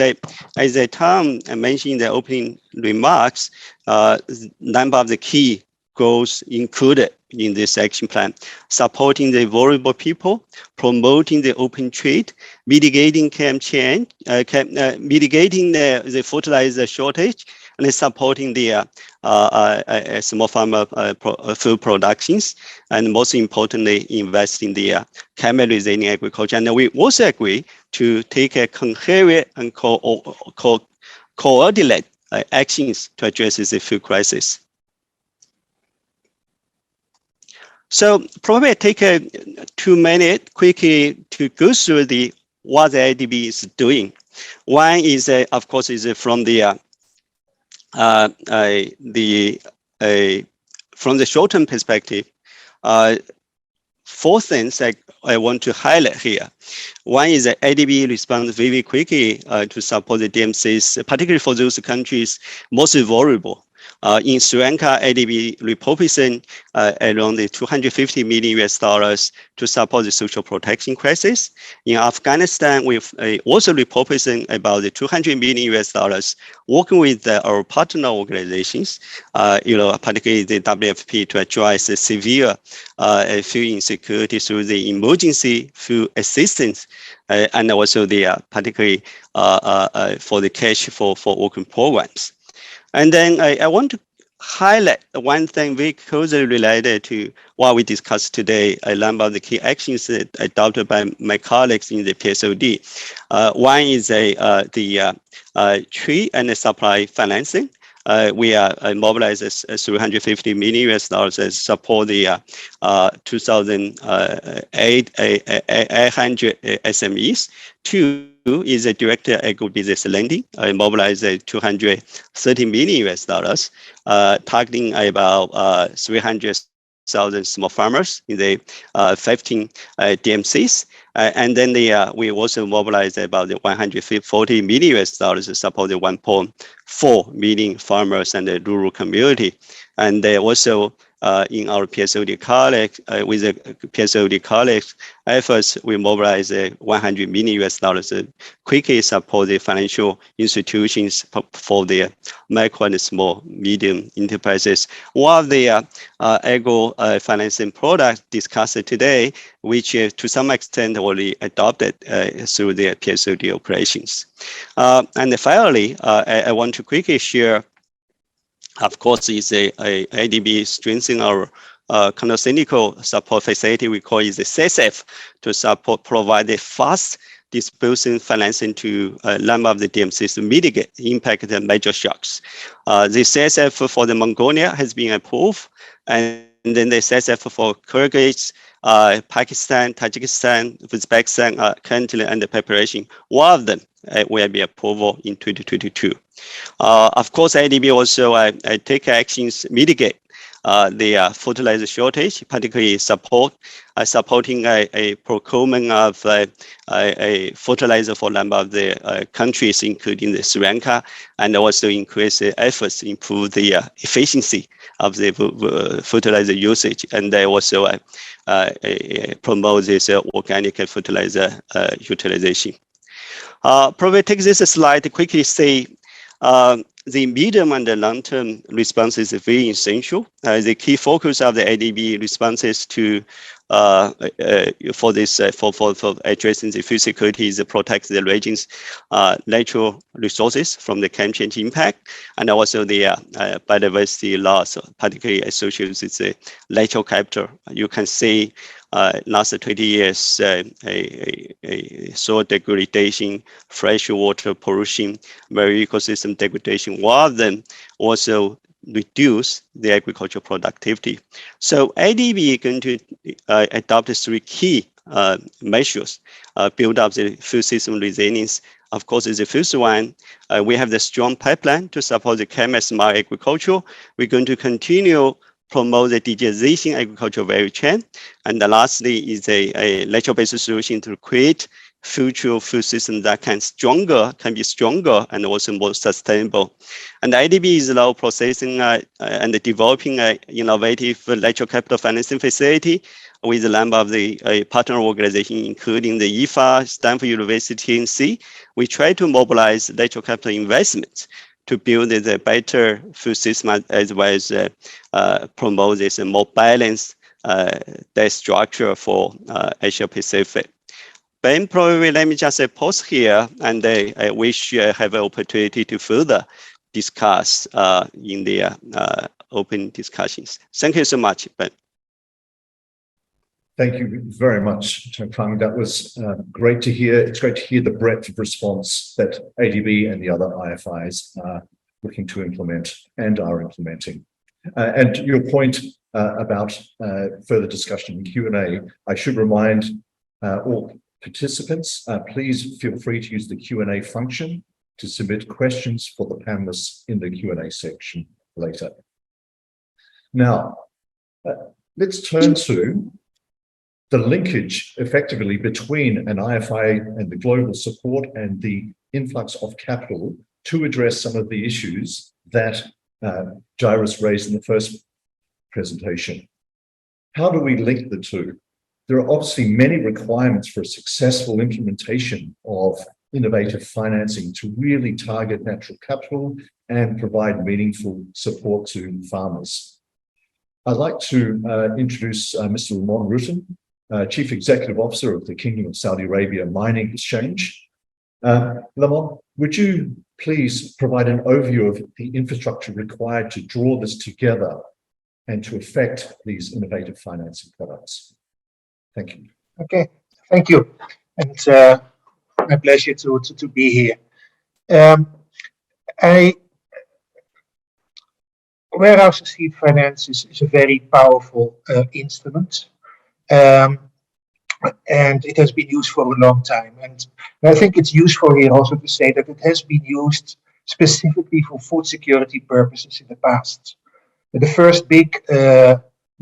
Tom mentioned in the opening remarks, number of the key goals included in this action plan: supporting the vulnerable people, promoting the open trade, mitigating climate change, mitigating the fertilizer shortage, and supporting the small farmer food productions, and most importantly, invest in the climate resilient agriculture. And we also agree to take a coherent and coordinate actions to address the food crisis. So probably take 2 minutes quickly to go through what the ADB is doing. One is, of course, is from the from the short-term perspective. 4 things I want to highlight here. One is that ADB responds very quickly to support the DMCs, particularly for those countries most vulnerable. In Sri Lanka, ADB repurposing around the $250 million to support the social protection crisis. In Afghanistan, we've also repurposing about the $200 million, working with our partner organizations, particularly the WFP, to address the severe food insecurity through the emergency food assistance, and also the particularly for the cash for working programs. And then I want to highlight one thing very closely related to what we discussed today, a number of the key actions adopted by my colleagues in the PSOD. One is the trade and supply financing. We are mobilized $350 million as support the 2,800 SMEs. 2 is a direct agribusiness lending. I mobilized $230 million, targeting about 300,000 small farmers in the 15 DMCs. And then we also mobilized about the $140 million to support the 1.4 million farmers and the rural community. And also in our PSOD colleagues, with the PSOD colleagues efforts, we mobilized $100 million to quickly support the financial institutions for the micro and small medium enterprises. One of the agro-financing products discussed today, which to some extent already adopted through the PSOD operations. And finally, I want to quickly share, of course, is a ADB strengthening our countercyclical support facility. We call it the CSF to provide a fast disbursing financing to a number of the DMCs to mitigate the impact of major shocks. The CSF for the Mongolia has been approved, and then the CSF for Kyrgyz, Pakistan, Tajikistan, Uzbekistan are currently under preparation. One of them will be approval in 2022. Of course, ADB also take actions mitigate the fertilizer shortage, particularly supporting a procurement of a fertilizer for a number of the countries, including the Sri Lanka, and also increase the efforts to improve the efficiency of the fertilizer usage, and they also promote this organic fertilizer utilization. Probably take this slide to quickly say the medium and the long-term response is very essential. The key focus of the ADB responses to for this for addressing the food security is to protect the region's natural resources from the climate change impact, and also the biodiversity loss, particularly associated with the natural capital. You can see last 20 years soil degradation, freshwater pollution, marine ecosystem degradation, while then also reduce the agricultural productivity. So ADB is going to adopt 3 key measures, build up the food system resilience. Of course, the first one, we have the strong pipeline to support the climate smart agriculture. We're going to continue promote the digitalization agricultural value chain. And lastly is a nature-based solution to create future food system that can be stronger and also more sustainable. And the ADB is now processing and developing an innovative natural capital financing facility with a number of the partner organizations, including the IFA, Stanford University, and C. We try to mobilize natural capital investments to build a better food system as well as promote this more balanced debt structure for Asia Pacific. But probably let me just pause here, and I wish you have an opportunity to further discuss in the open discussions. Thank you so much, Ben. Thank you very much, Kang. That was great to hear. It's great to hear the breadth of response that ADB and the other IFIs are looking to implement and are implementing. And your point about further discussion in Q&A, I should remind all participants, please feel free to use the Q&A function to submit questions for the panelists in the Q&A section later. Now, let's turn to the linkage effectively between an IFI and the global support and the influx of capital to address some of the issues that Jairus raised in the first presentation. How do we link the two? There are obviously many requirements for a successful implementation of innovative financing to really target natural capital and provide meaningful support to farmers. I'd like to introduce Mr. Lamont Rutten, Chief Executive Officer of the Kingdom of Saudi Arabia Mining Exchange. Lamont, would you please provide an overview of the infrastructure required to draw this together and to affect these innovative financing products? Thank you. Okay, thank you. And my pleasure to be here. Warehouse receipt finance is a very powerful instrument. And it has been used for a long time. And I think it's useful here also to say that it has been used specifically for food security purposes in the past. The first big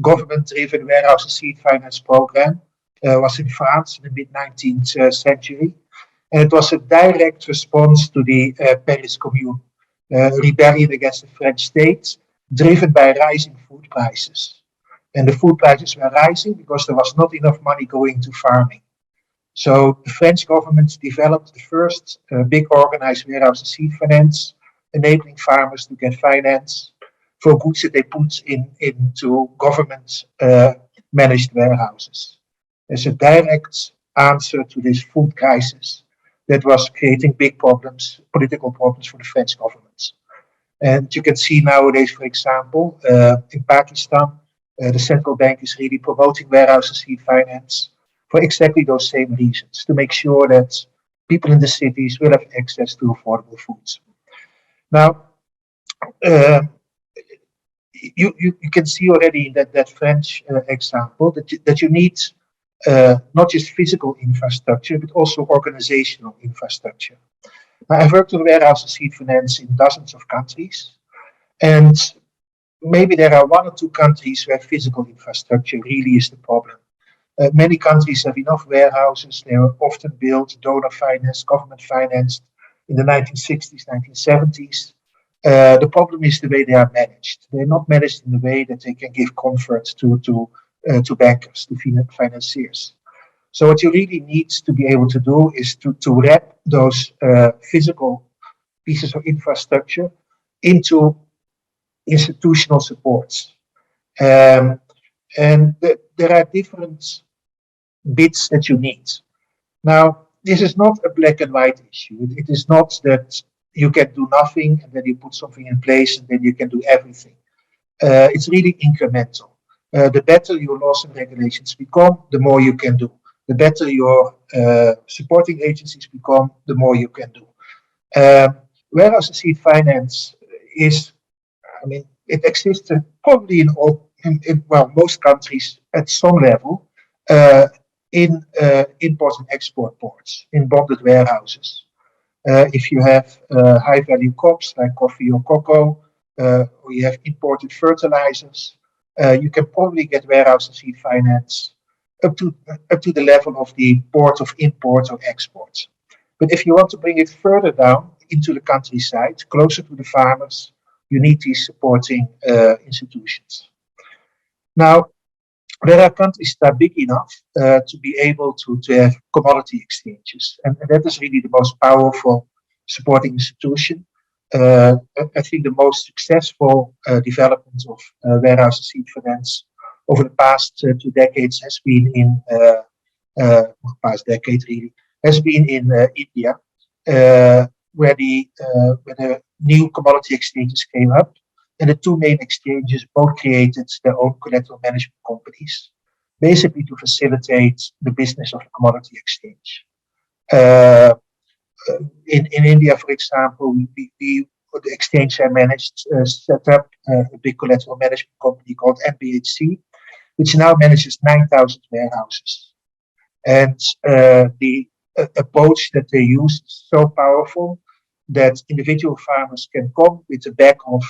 government-driven warehouse receipt finance program was in France in the mid-19th century. And it was a direct response to the Paris Commune, rebellion against the French state, driven by rising food prices. And the food prices were rising because there was not enough money going to farming. So the French government developed the first big organized warehouse receipt finance, enabling farmers to get finance for goods that they put into government managed warehouses. As a direct answer to this food crisis that was creating big problems, political problems for the French government. And you can see nowadays, for example, in Pakistan, the central bank is really promoting warehouse receipt finance for exactly those same reasons, to make sure that people in the cities will have access to affordable foods. Now, you can see already in that French example that you need not just physical infrastructure, but also organizational infrastructure. Now, I've worked on warehouse receipt finance in dozens of countries, and maybe there are 1 or 2 countries where physical infrastructure really is the problem. Many countries have enough warehouses. They are often built, donor financed, government financed in the 1960s, 1970s. The problem is the way they are managed. They're not managed in the way that they can give comfort to bankers, to financiers. So what you really need to be able to do is to wrap those physical pieces of infrastructure into institutional supports. And there are different bits that you need. Now, this is not a black and white issue. It is not that you can do nothing and then you put something in place and then you can do everything. It's really incremental. The better your laws and regulations become, the more you can do. The better your supporting agencies become, the more you can do. Whereas the seed finance is, I mean, it exists probably in most countries at some level, in import and export ports, in bonded warehouses. If you have high value crops like coffee or cocoa, or you have imported fertilizers, you can probably get warehouse and seed finance up to the level of the port of import or export. But if you want to bring it further down into the countryside, closer to the farmers, you need these supporting institutions. Now, there are countries that are big enough to be able to have commodity exchanges, and that is really the most powerful supporting institution. I think the most successful development of warehouse and seed finance over the past 2 decades has been in past decade really has been in India, where the new commodity exchanges came up. And the two main exchanges both created their own collateral management companies, basically to facilitate the business of the commodity exchange. In India, for example, the exchange I managed set up a big collateral management company called NBHC, which now manages 9,000 warehouses. And the approach that they use is so powerful that individual farmers can come with a bag of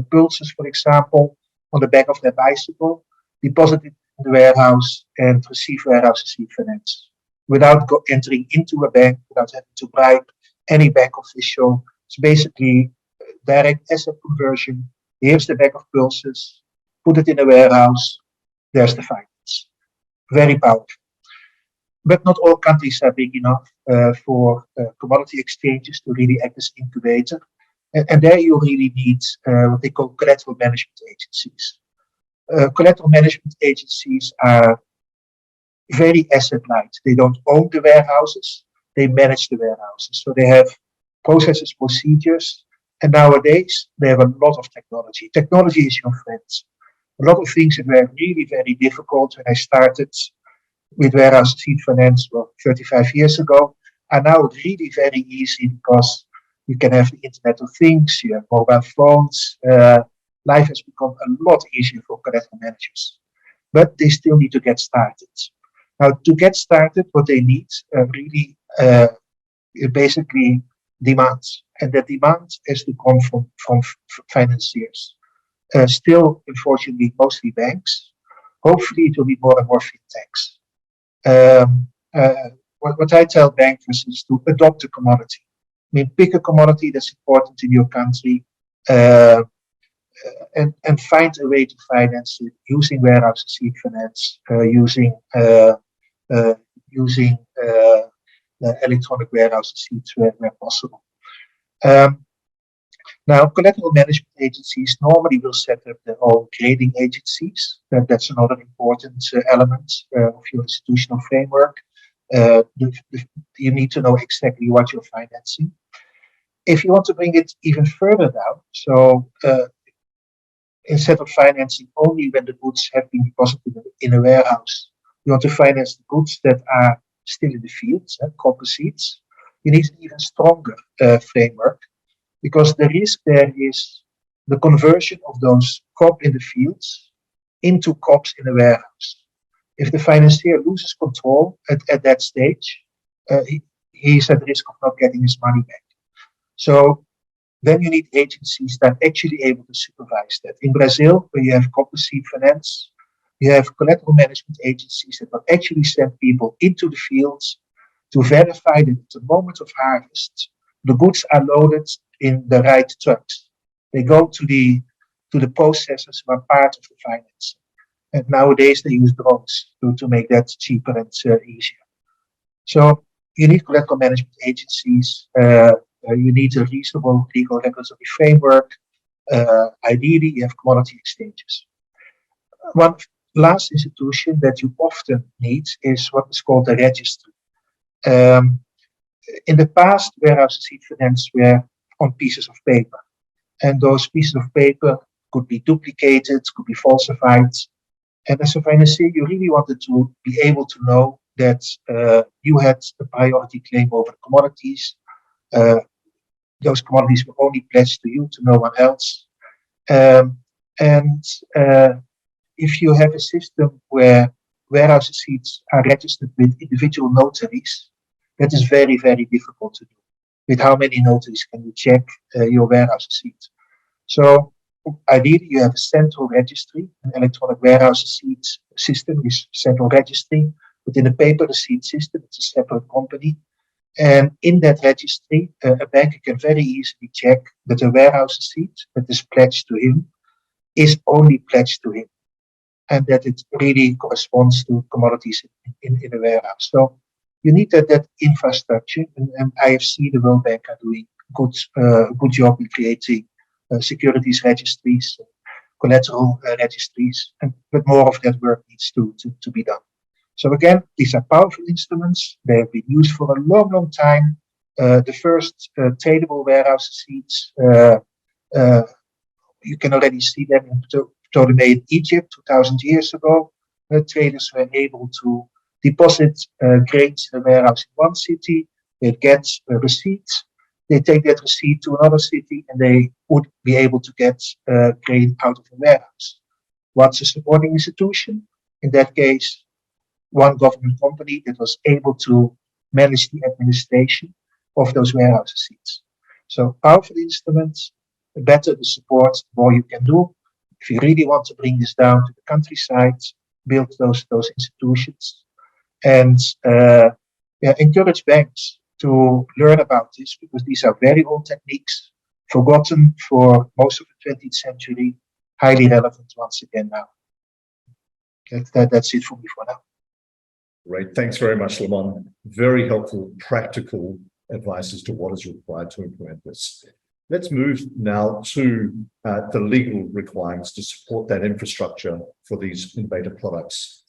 pulses, for example, on the back of their bicycle, deposit it in the warehouse, and receive warehouse and seed finance without entering into a bank, without having to bribe any bank official. It's basically direct asset conversion. Here's the bag of pulses, put it in a warehouse, there's the finance. Very powerful. But not all countries are big enough for commodity exchanges to really act as incubator. And there you really need what they call collateral management agencies. Collateral management agencies are very asset light. They don't own the warehouses, they manage the warehouses. So they have processes, procedures, and nowadays they have a lot of technology. Technology is your friend. A lot of things that were really very difficult when I started with warehouse seed finance 35 years ago are now really very easy because you can have the Internet of Things, you have mobile phones. Life has become a lot easier for collateral managers, but they still need to get started. Now, to get started, what they need really is basically demand, and that demand has to come from financiers. Still, unfortunately, mostly banks. Hopefully, it will be more and more fintechs. What I tell bankers is to adopt a commodity. I mean, pick a commodity that's important in your country, and find a way to finance it using warehouse and seed finance, using electronic warehouse and seeds where possible. Now, collateral management agencies normally will set up their own grading agencies. That's another important element of your institutional framework. You need to know exactly what you're financing. If you want to bring it even further down, so instead of financing only when the goods have been deposited in a warehouse, you want to finance the goods that are still in the fields, copper seeds. You need an even stronger framework, because the risk there is the conversion of those crop in the fields into crops in a warehouse. If the financier loses control at that stage, he's at risk of not getting his money back. So then you need agencies that are actually able to supervise that. In Brazil, where you have copper seed finance, you have collateral management agencies that will actually send people into the fields to verify that at the moment of harvest, the goods are loaded in the right trucks. They go to the processors who are part of the finance. And nowadays they use drones to make that cheaper and easier. So you need collateral management agencies. You need a reasonable legal regulatory framework. Ideally, you have commodity exchanges. One last institution that you often need is what is called a registry. In the past, warehouse receipt finance were on pieces of paper, and those pieces of paper could be duplicated, could be falsified. And as a financier, you really wanted to be able to know that you had a priority claim over commodities. Those commodities were only pledged to you, to no one else. If you have a system where warehouse receipts are registered with individual notaries, that is very, very difficult to do. With how many notaries can you check your warehouse receipt? So ideally, you have a central registry, an electronic warehouse receipt system is central registry. But in a paper receipt system, it's a separate company. And in that registry, a banker can very easily check that a warehouse receipt that is pledged to him is only pledged to him, and that it really corresponds to commodities in a warehouse. So you need that infrastructure, and IFC, the World Bank, are doing good job in creating securities registries, collateral registries, but more of that work needs to be done. So again, these are powerful instruments. They have been used for a long, long time. The first tradable warehouse receipts, you can already see them in Ptolemy, Egypt, 2,000 years ago. Traders were able to deposit grains in a warehouse in one city. They get receipts. They take that receipt to another city, and they would be able to get grain out of a warehouse. What's a supporting institution? In that case, one government company that was able to manage the administration of those warehouse receipts. So powerful instruments, the better the support, the more you can do. If you really want to bring this down to the countryside, build those institutions, and encourage banks to learn about this, because these are very old techniques, forgotten for most of the 20th century, highly relevant once again now. That's it for me for now. Great. Thanks very much, Lamont. Very helpful, practical advice as to what is required to implement this. Let's move now to the legal requirements to support that infrastructure for these innovative products.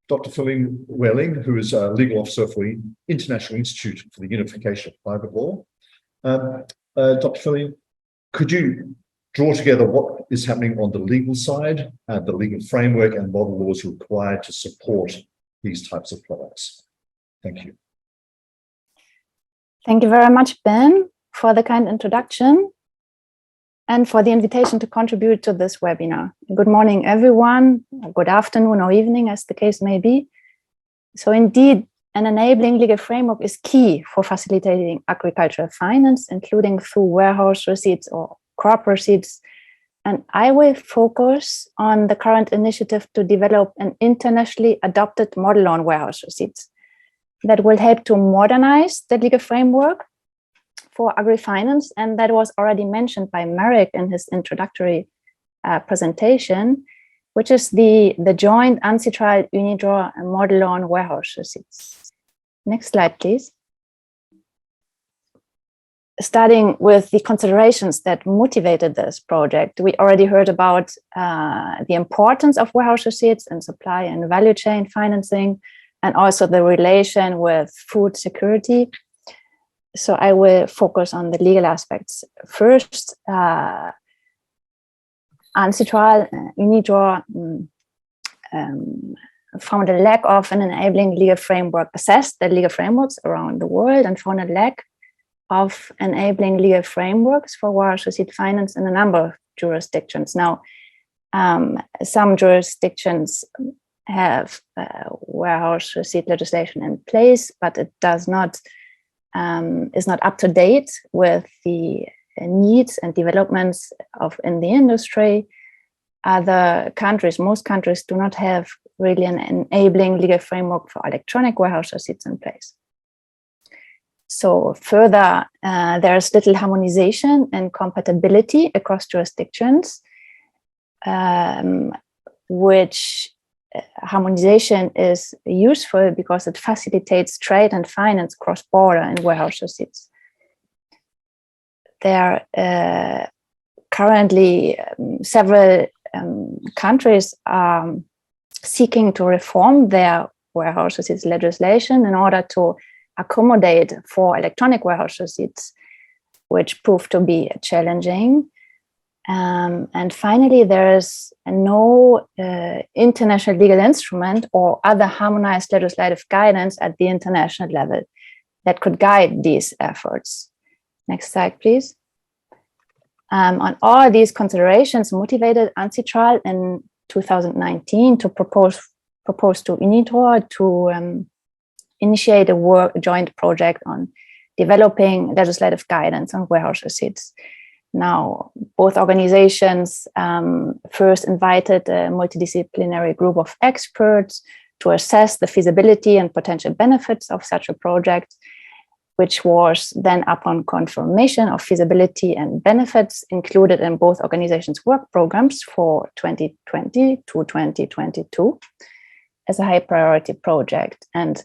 Dr. Philin Welling, who is a legal officer for the International Institute for the Unification of Private Law. Dr. Philin, could you draw together what is happening on the legal side, the legal framework and model laws required to support these types of products? Thank you. Thank you very much, Ben, for the kind introduction and for the invitation to contribute to this webinar. Good morning, everyone, or good afternoon or evening, as the case may be. So indeed, an enabling legal framework is key for facilitating agricultural finance, including through warehouse receipts or crop receipts. And I will focus on the current initiative to develop an internationally adopted model on warehouse receipts that will help to modernize the legal framework for Agri-Finance. And that was already mentioned by Marek in his introductory presentation, which is the joint UNCITRAL UNIDROIT model on warehouse receipts. Next slide, please. Starting with the considerations that motivated this project, we already heard about the importance of warehouse receipts in supply and value chain financing, and also the relation with food security. So I will focus on the legal aspects. First, UNCITRAL UNIDROIT found a lack of an enabling legal framework, assessed the legal frameworks around the world, and found a lack of enabling legal frameworks for warehouse receipt finance in a number of jurisdictions. Now, some jurisdictions have warehouse receipt legislation in place, but it does not is not up to date with the needs and developments in the industry. Other countries, most countries, do not have really an enabling legal framework for electronic warehouse receipts in place. So further, there's little harmonization and compatibility across jurisdictions, which harmonization is useful because it facilitates trade and finance cross-border in warehouse receipts. There are currently several countries are seeking to reform their warehouse receipts legislation in order to accommodate for electronic warehouse receipts, which proved to be challenging. And finally, there is no international legal instrument or other harmonized legislative guidance at the international level that could guide these efforts. Next slide, please. On all these considerations motivated UNCITRAL in 2019 to propose to UNITOR to initiate a joint project on developing legislative guidance on warehouse receipts. Now, both organizations first invited a multidisciplinary group of experts to assess the feasibility and potential benefits of such a project, which was then, upon confirmation of feasibility and benefits, included in both organizations' work programs for 2020 to 2022 as a high priority project. And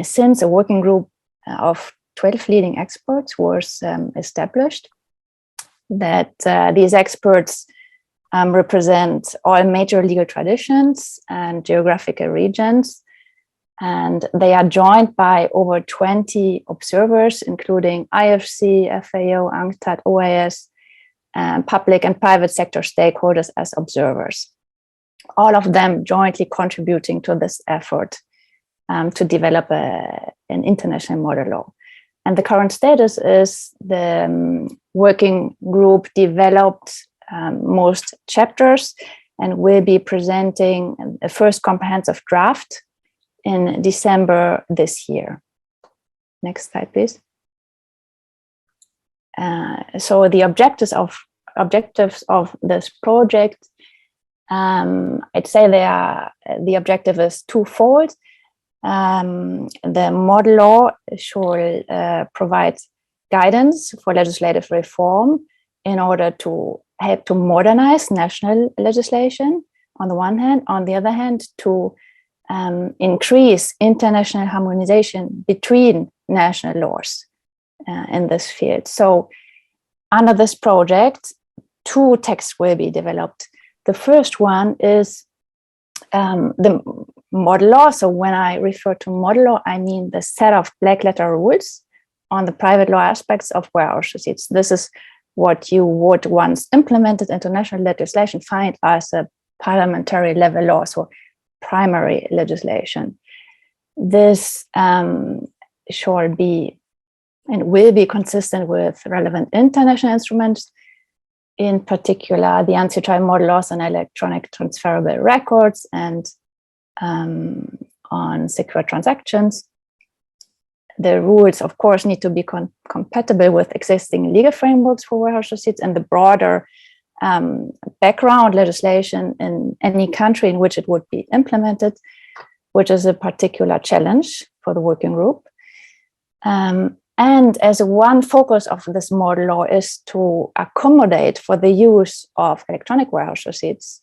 since a working group of 12 leading experts was established, that these experts represent all major legal traditions and geographical regions, and they are joined by over 20 observers, including IFC, FAO, UNCTAD, OAS, and public and private sector stakeholders as observers, all of them jointly contributing to this effort to develop an international model law. And the current status is the working group developed most chapters and will be presenting a first comprehensive draft in December this year. Next slide, please. So the objectives of this project, I'd say the objective is twofold. The model law should provide guidance for legislative reform in order to help to modernize national legislation on the one hand, on the other hand, to increase international harmonization between national laws in this field. So under this project, two texts will be developed. The first one is the model law. So when I refer to model law, I mean the set of black letter rules on the private law aspects of warehouse receipts. This is what you would, once implemented into national legislation, find as a parliamentary level law, so primary legislation. This shall be and will be consistent with relevant international instruments, in particular the UNCITRAL model laws on electronic transferable records and on secure transactions. The rules, of course, need to be compatible with existing legal frameworks for warehouse receipts and the broader background legislation in any country in which it would be implemented, which is a particular challenge for the working group. And as one focus of this model law is to accommodate for the use of electronic warehouse receipts,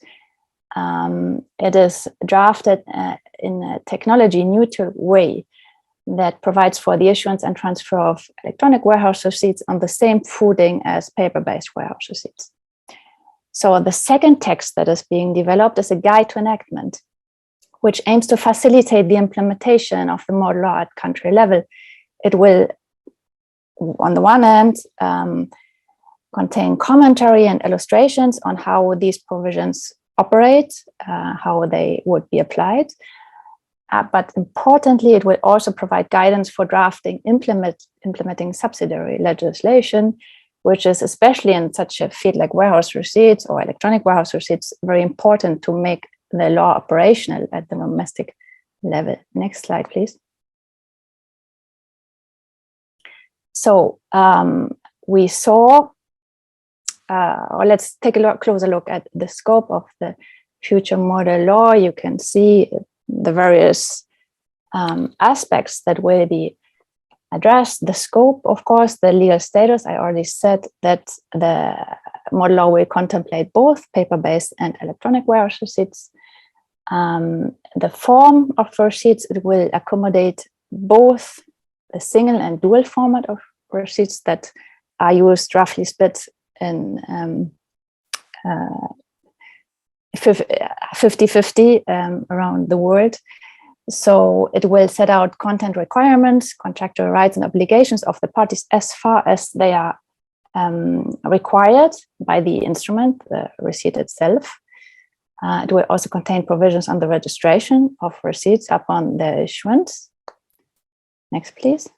it is drafted in a technology neutral way that provides for the issuance and transfer of electronic warehouse receipts on the same footing as paper-based warehouse receipts. So the second text that is being developed is a guide to enactment, which aims to facilitate the implementation of the model law at country level. It will, on the one hand, contain commentary and illustrations on how these provisions operate, how they would be applied. But importantly, it will also provide guidance for drafting implementing subsidiary legislation, which is, especially in such a field like warehouse receipts or electronic warehouse receipts, very important to make the law operational at the domestic level. Next slide, please. So we saw, or let's take a closer look at the scope of the future model law. You can see the various aspects that will be addressed. The scope, of course, the legal status. I already said that the model law will contemplate both paper-based and electronic warehouse receipts. The form of receipts, it will accommodate both a single and dual format of receipts that are used roughly split in 50-50 around the world. So it will set out content requirements, contractual rights and obligations of the parties as far as they are required by the instrument, the receipt itself. It will also contain provisions on the registration of receipts upon their issuance. Next, please.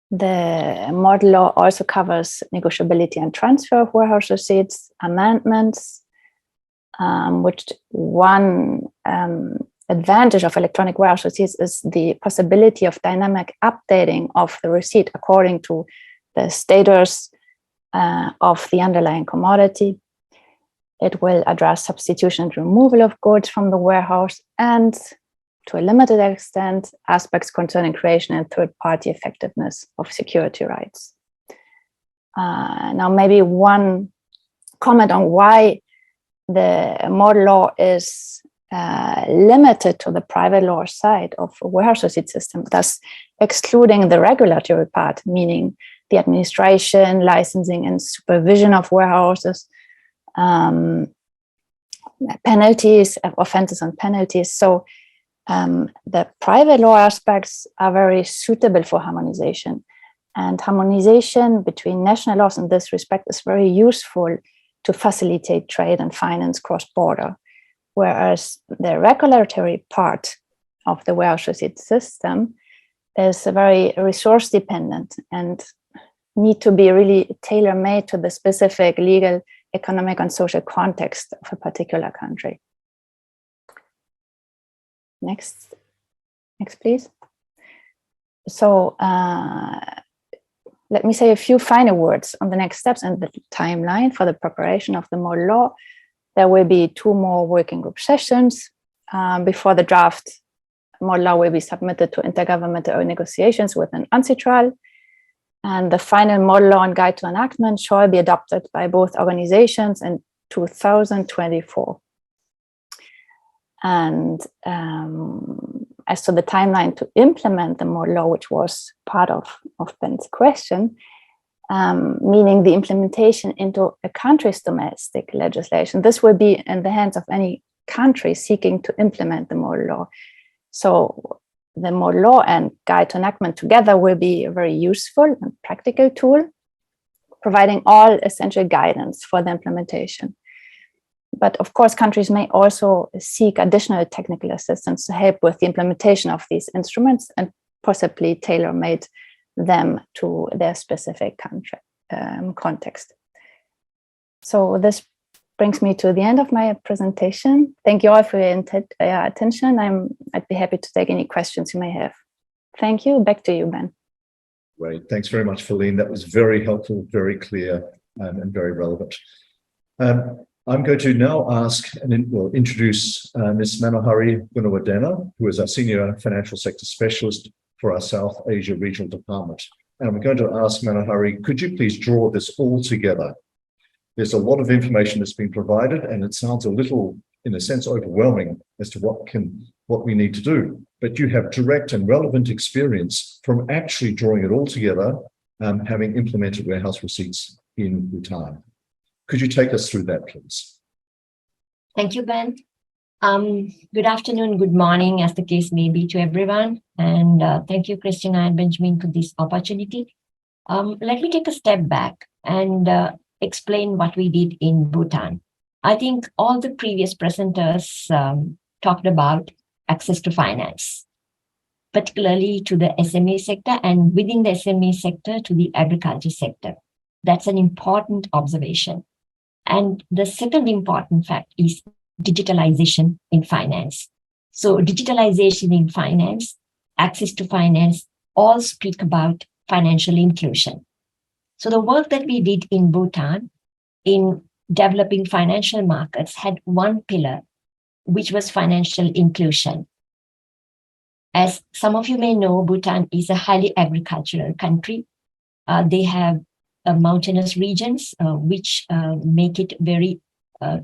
The model law also covers negotiability and transfer of warehouse receipts, amendments, which one advantage of electronic warehouse receipts is the possibility of dynamic updating of the receipt according to the status of the underlying commodity. It will address substitution and removal of goods from the warehouse and, to a limited extent, aspects concerning creation and third-party effectiveness of security rights. Now, maybe one comment on why the model law is limited to the private law side of a warehouse receipt system, thus excluding the regulatory part, meaning the administration, licensing, and supervision of warehouses, penalties, offenses and penalties. So the private law aspects are very suitable for harmonization. And harmonization between national laws in this respect is very useful to facilitate trade and finance cross-border, whereas the regulatory part of the warehouse receipt system is very resource dependent and need to be really tailor-made to the specific legal, economic, and social context of a particular country. Next, please. So let me say a few final words on the next steps and the timeline for the preparation of the model law. There will be 2 more working group sessions before the draft model law will be submitted to intergovernmental negotiations with an UNCITRAL. And the final model law and guide to enactment shall be adopted by both organizations in 2024. And as to the timeline to implement the model law, which was part of Ben's question, meaning the implementation into a country's domestic legislation, this will be in the hands of any country seeking to implement the model law. So the model law and guide to enactment together will be a very useful and practical tool, providing all essential guidance for the implementation. But of course, countries may also seek additional technical assistance to help with the implementation of these instruments and possibly tailor-made them to their specific country context. So this brings me to the end of my presentation. Thank you all for your attention. I'd be happy to take any questions you may have. Thank you. Back to you, Ben. Great. Thanks very much, Feline. That was very helpful, very clear, and very relevant. I'm going to now ask and introduce Ms. Manohari Gunawardena, who is our Senior Financial Sector Specialist for our South Asia Regional Department. And we're going to ask Manohari, could you please draw this all together? There's a lot of information that's been provided, and it sounds a little, in a sense, overwhelming as to what we need to do. But you have direct and relevant experience from actually drawing it all together, having implemented warehouse receipts in Bhutan. Could you take us through that, please? Thank you, Ben. Good afternoon, good morning, as the case may be, to everyone. And thank you, Christina and Benjamin, for this opportunity. Let me take a step back and explain what we did in Bhutan. I think all the previous presenters talked about access to finance, particularly to the SME sector, and within the SME sector to the agriculture sector. That's an important observation. And the second important fact is digitalization in finance. So digitalization in finance, access to finance, all speak about financial inclusion. So the work that we did in Bhutan in developing financial markets had one pillar, which was financial inclusion. As some of you may know, Bhutan is a highly agricultural country. They have mountainous regions, which make it very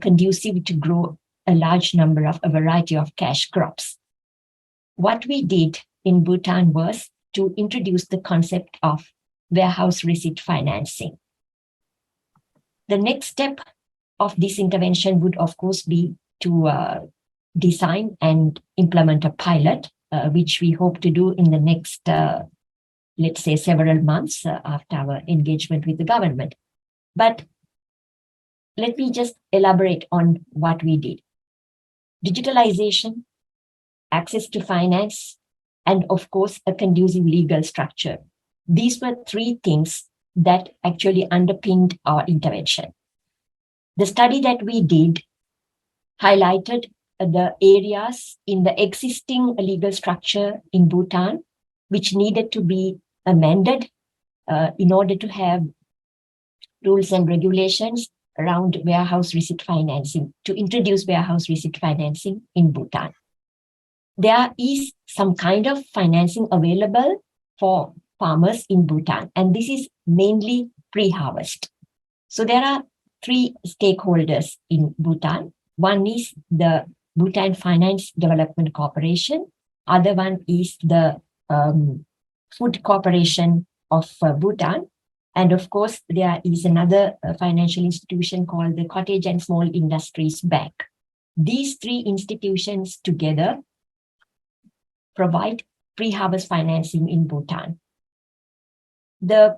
conducive to grow a variety of cash crops. What we did in Bhutan was to introduce the concept of warehouse receipt financing. The next step of this intervention would, of course, be to design and implement a pilot, which we hope to do in the next, let's say, several months after our engagement with the government. But let me just elaborate on what we did. Digitalization, access to finance, and of course, a conducive legal structure. These were three things that actually underpinned our intervention. The study that we did highlighted the areas in the existing legal structure in Bhutan, which needed to be amended in order to have rules and regulations around warehouse receipt financing, to introduce warehouse receipt financing in Bhutan. There is some kind of financing available for farmers in Bhutan, and this is mainly pre-harvest. So there are three stakeholders in Bhutan. One is the Bhutan Finance Development Corporation. Other one is the Food Corporation of Bhutan. And of course, there is another financial institution called the Cottage and Small Industries Bank. These three institutions together provide pre-harvest financing in Bhutan. The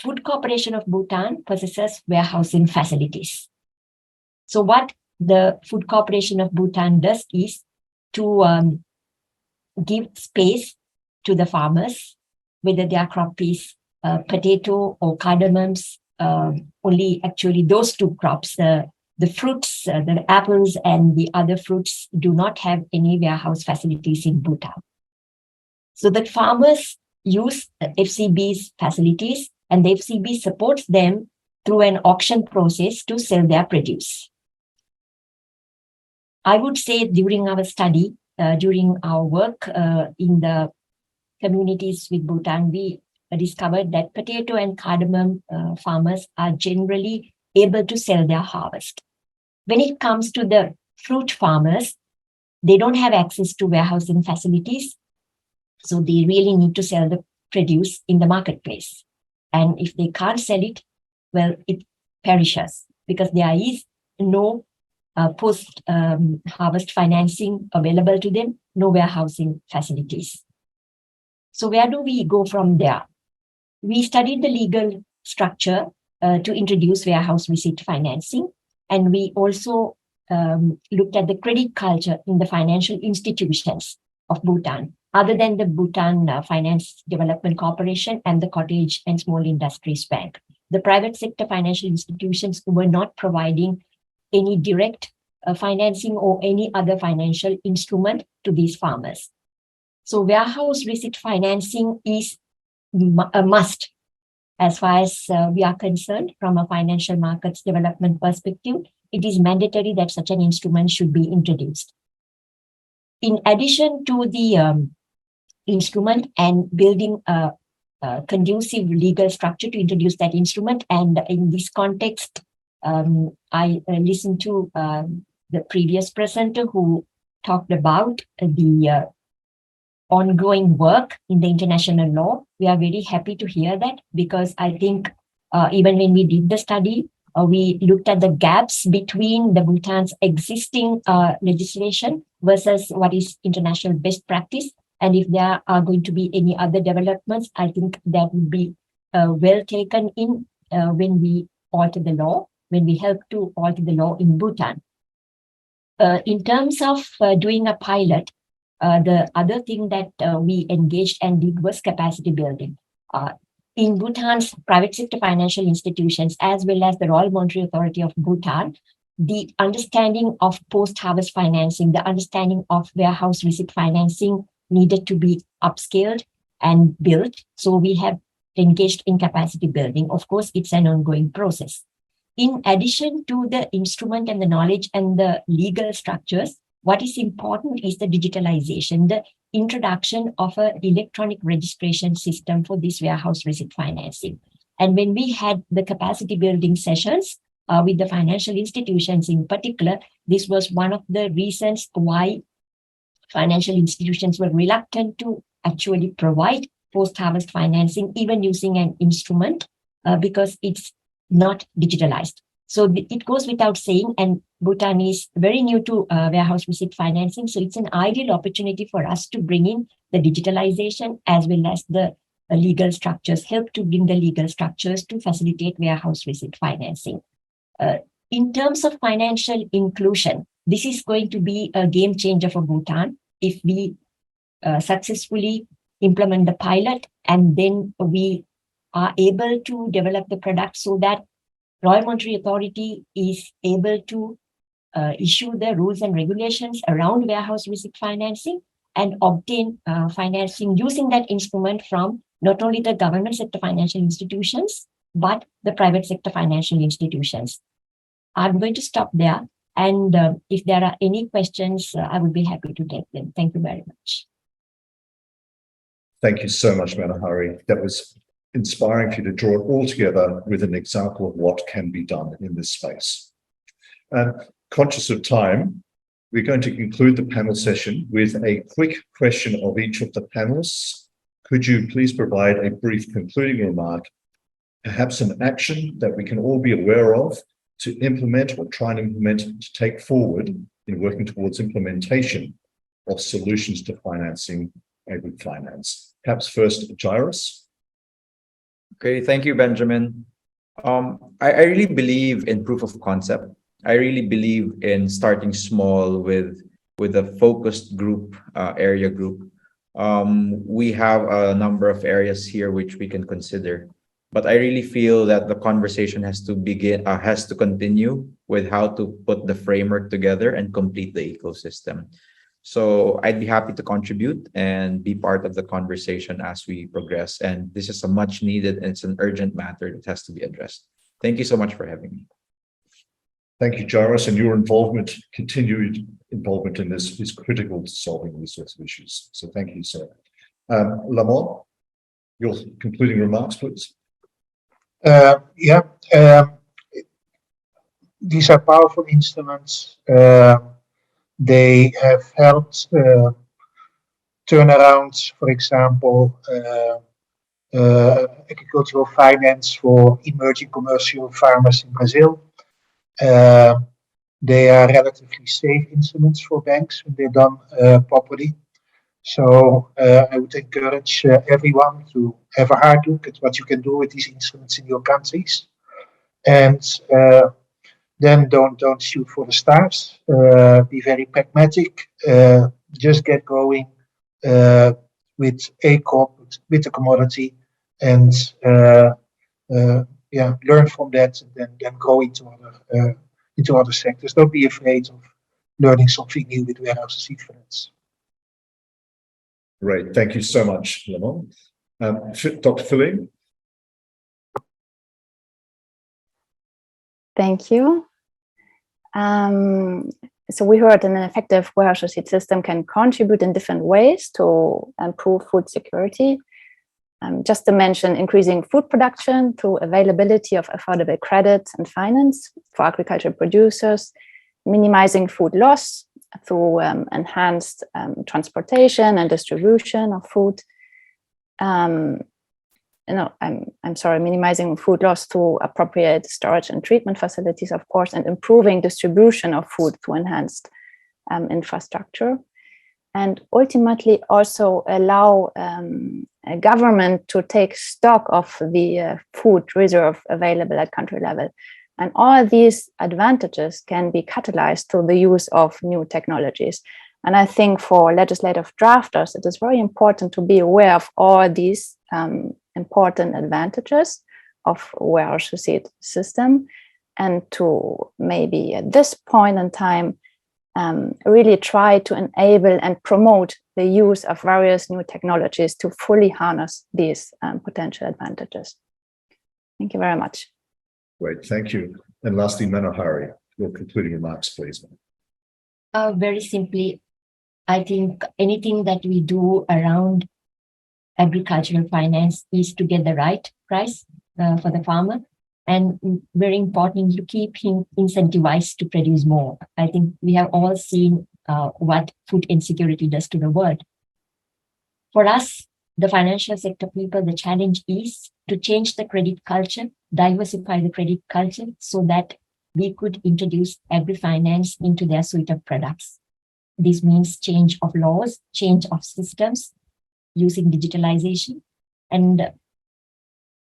Food Corporation of Bhutan possesses warehousing facilities. So what the Food Corporation of Bhutan does is to give space to the farmers, whether their crop is potato or cardamoms, only actually those two crops, the fruits, the apples and the other fruits do not have any warehouse facilities in Bhutan. So the farmers use FCB's facilities, and the FCB supports them through an auction process to sell their produce. I would say during our study, during our work in the communities with Bhutan, we discovered that potato and cardamom farmers are generally able to sell their harvest. When it comes to the fruit farmers, they don't have access to warehousing facilities, so they really need to sell the produce in the marketplace. And if they can't sell it, well, it perishes because there is no post-harvest financing available to them, no warehousing facilities. So where do we go from there? We studied the legal structure to introduce warehouse receipt financing, and we also looked at the credit culture in the financial institutions of Bhutan, other than the Bhutan Finance Development Corporation and the Cottage and Small Industries Bank. The private sector financial institutions were not providing any direct financing or any other financial instrument to these farmers. So warehouse receipt financing is a must as far as we are concerned from a financial markets development perspective. It is mandatory that such an instrument should be introduced. In addition to the instrument and building a conducive legal structure to introduce that instrument, and in this context, I listened to the previous presenter who talked about the ongoing work in the international law. We are very happy to hear that, because I think even when we did the study, we looked at the gaps between the Bhutan's existing legislation versus what is international best practice. And if there are going to be any other developments, I think that would be well taken in when we alter the law, when we help to alter the law in Bhutan. In terms of doing a pilot, the other thing that we engaged and did was capacity building. In Bhutan's private sector financial institutions, as well as the Royal Monetary Authority of Bhutan, the understanding of post-harvest financing, the understanding of warehouse receipt financing needed to be upscaled and built. So we have engaged in capacity building. Of course, it's an ongoing process. In addition to the instrument and the knowledge and the legal structures, what is important is the digitalization, the introduction of an electronic registration system for this warehouse receipt financing. And when we had the capacity building sessions with the financial institutions in particular, this was one of the reasons why financial institutions were reluctant to actually provide post-harvest financing, even using an instrument, because it's not digitalized. So it goes without saying, and Bhutan is very new to warehouse visit financing. So it's an ideal opportunity for us to bring in the digitalization as well as the legal structures, help to bring the legal structures to facilitate warehouse visit financing. In terms of financial inclusion, this is going to be a game changer for Bhutan if we successfully implement the pilot, and then we are able to develop the product so that Royal Monetary Authority is able to issue the rules and regulations around warehouse visit financing and obtain financing using that instrument from not only the government sector financial institutions, but the private sector financial institutions. I'm going to stop there. And if there are any questions, I would be happy to take them. Thank you very much. Thank you so much, Manahari. That was inspiring for you to draw it all together with an example of what can be done in this space. And conscious of time, we're going to conclude the panel session with a quick question of each of the panelists. Could you please provide a brief concluding remark, perhaps an action that we can all be aware of to implement or try and implement to take forward in working towards implementation of solutions to financing agri-finance? Perhaps first, Jairus. Okay, thank you, Benjamin. I really believe in proof of concept. I really believe in starting small with a focused group, area group. We have a number of areas here which we can consider, but I really feel that the conversation has to continue with how to put the framework together and complete the ecosystem. So I'd be happy to contribute and be part of the conversation as we progress. And this is a much needed and it's an urgent matter that has to be addressed. Thank you so much for having me. Thank you, Jairus, and your continued involvement in this is critical to solving these sorts of issues. So thank you, sir. Lamont, your concluding remarks, please. These are powerful instruments. They have helped turn around, for example, agricultural finance for emerging commercial farmers in Brazil. They are relatively safe instruments for banks when they're done properly. So I would encourage everyone to have a hard look at what you can do with these instruments in your countries. And then don't shoot for the stars. Be very pragmatic. Just get going with a crop, with the commodity, and learn from that, and then go into other sectors. Don't be afraid of learning something new with warehouse receipt finance. Great, thank you so much, Lamont. Dr. Philly. Thank you. So we heard an effective warehouse receipt system can contribute in different ways to improve food security. Just to mention, increasing food production through availability of affordable credit and finance for agricultural producers, minimizing food loss through enhanced transportation and distribution of food. Minimizing food loss through appropriate storage and treatment facilities, of course, and improving distribution of food through enhanced infrastructure. And ultimately also allow a government to take stock of the food reserve available at country level. And all these advantages can be catalyzed through the use of new technologies. And I think for legislative drafters, it is very important to be aware of all these important advantages of warehouse receipt system, and to maybe at this point in time really try to enable and promote the use of various new technologies to fully harness these potential advantages. Thank you very much. Great, thank you. And lastly, Manohari, your concluding remarks, please. Very simply, I think anything that we do around agricultural finance is to get the right price for the farmer, and very important to keep him incentivized to produce more. I think we have all seen what food insecurity does to the world. For us, the financial sector people, the challenge is to change the credit culture, diversify the credit culture so that we could introduce agri-finance into their suite of products. This means change of laws, change of systems using digitalization. And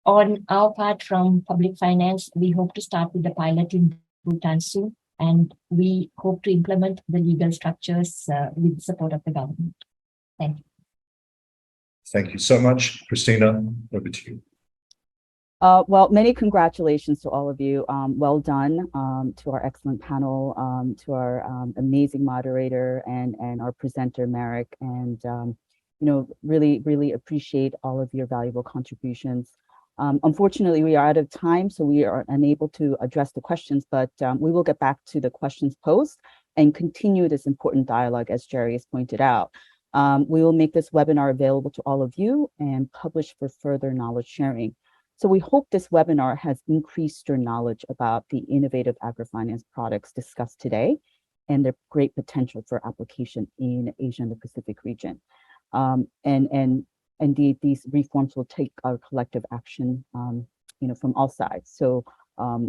on our part from public finance, we hope to start with the pilot in Bhutan soon, and we hope to implement the legal structures with the support of the government. Thank you. Thank you so much. Christina, over to you. Well, many congratulations to all of you. Well done to our excellent panel, to our amazing moderator and our presenter, Marek. And, really appreciate all of your valuable contributions. Unfortunately, we are out of time, so we are unable to address the questions, but we will get back to the questions posed and continue this important dialogue, as Jerry has pointed out. We will make this webinar available to all of you and publish for further knowledge sharing. So we hope this webinar has increased your knowledge about the innovative agri-finance products discussed today and their great potential for application in Asia and the Pacific region. And indeed, these reforms will take our collective action, from all sides. So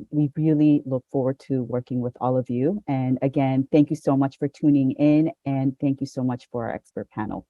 we really look forward to working with all of you. And again, thank you so much for tuning in, and thank you so much for our expert panel.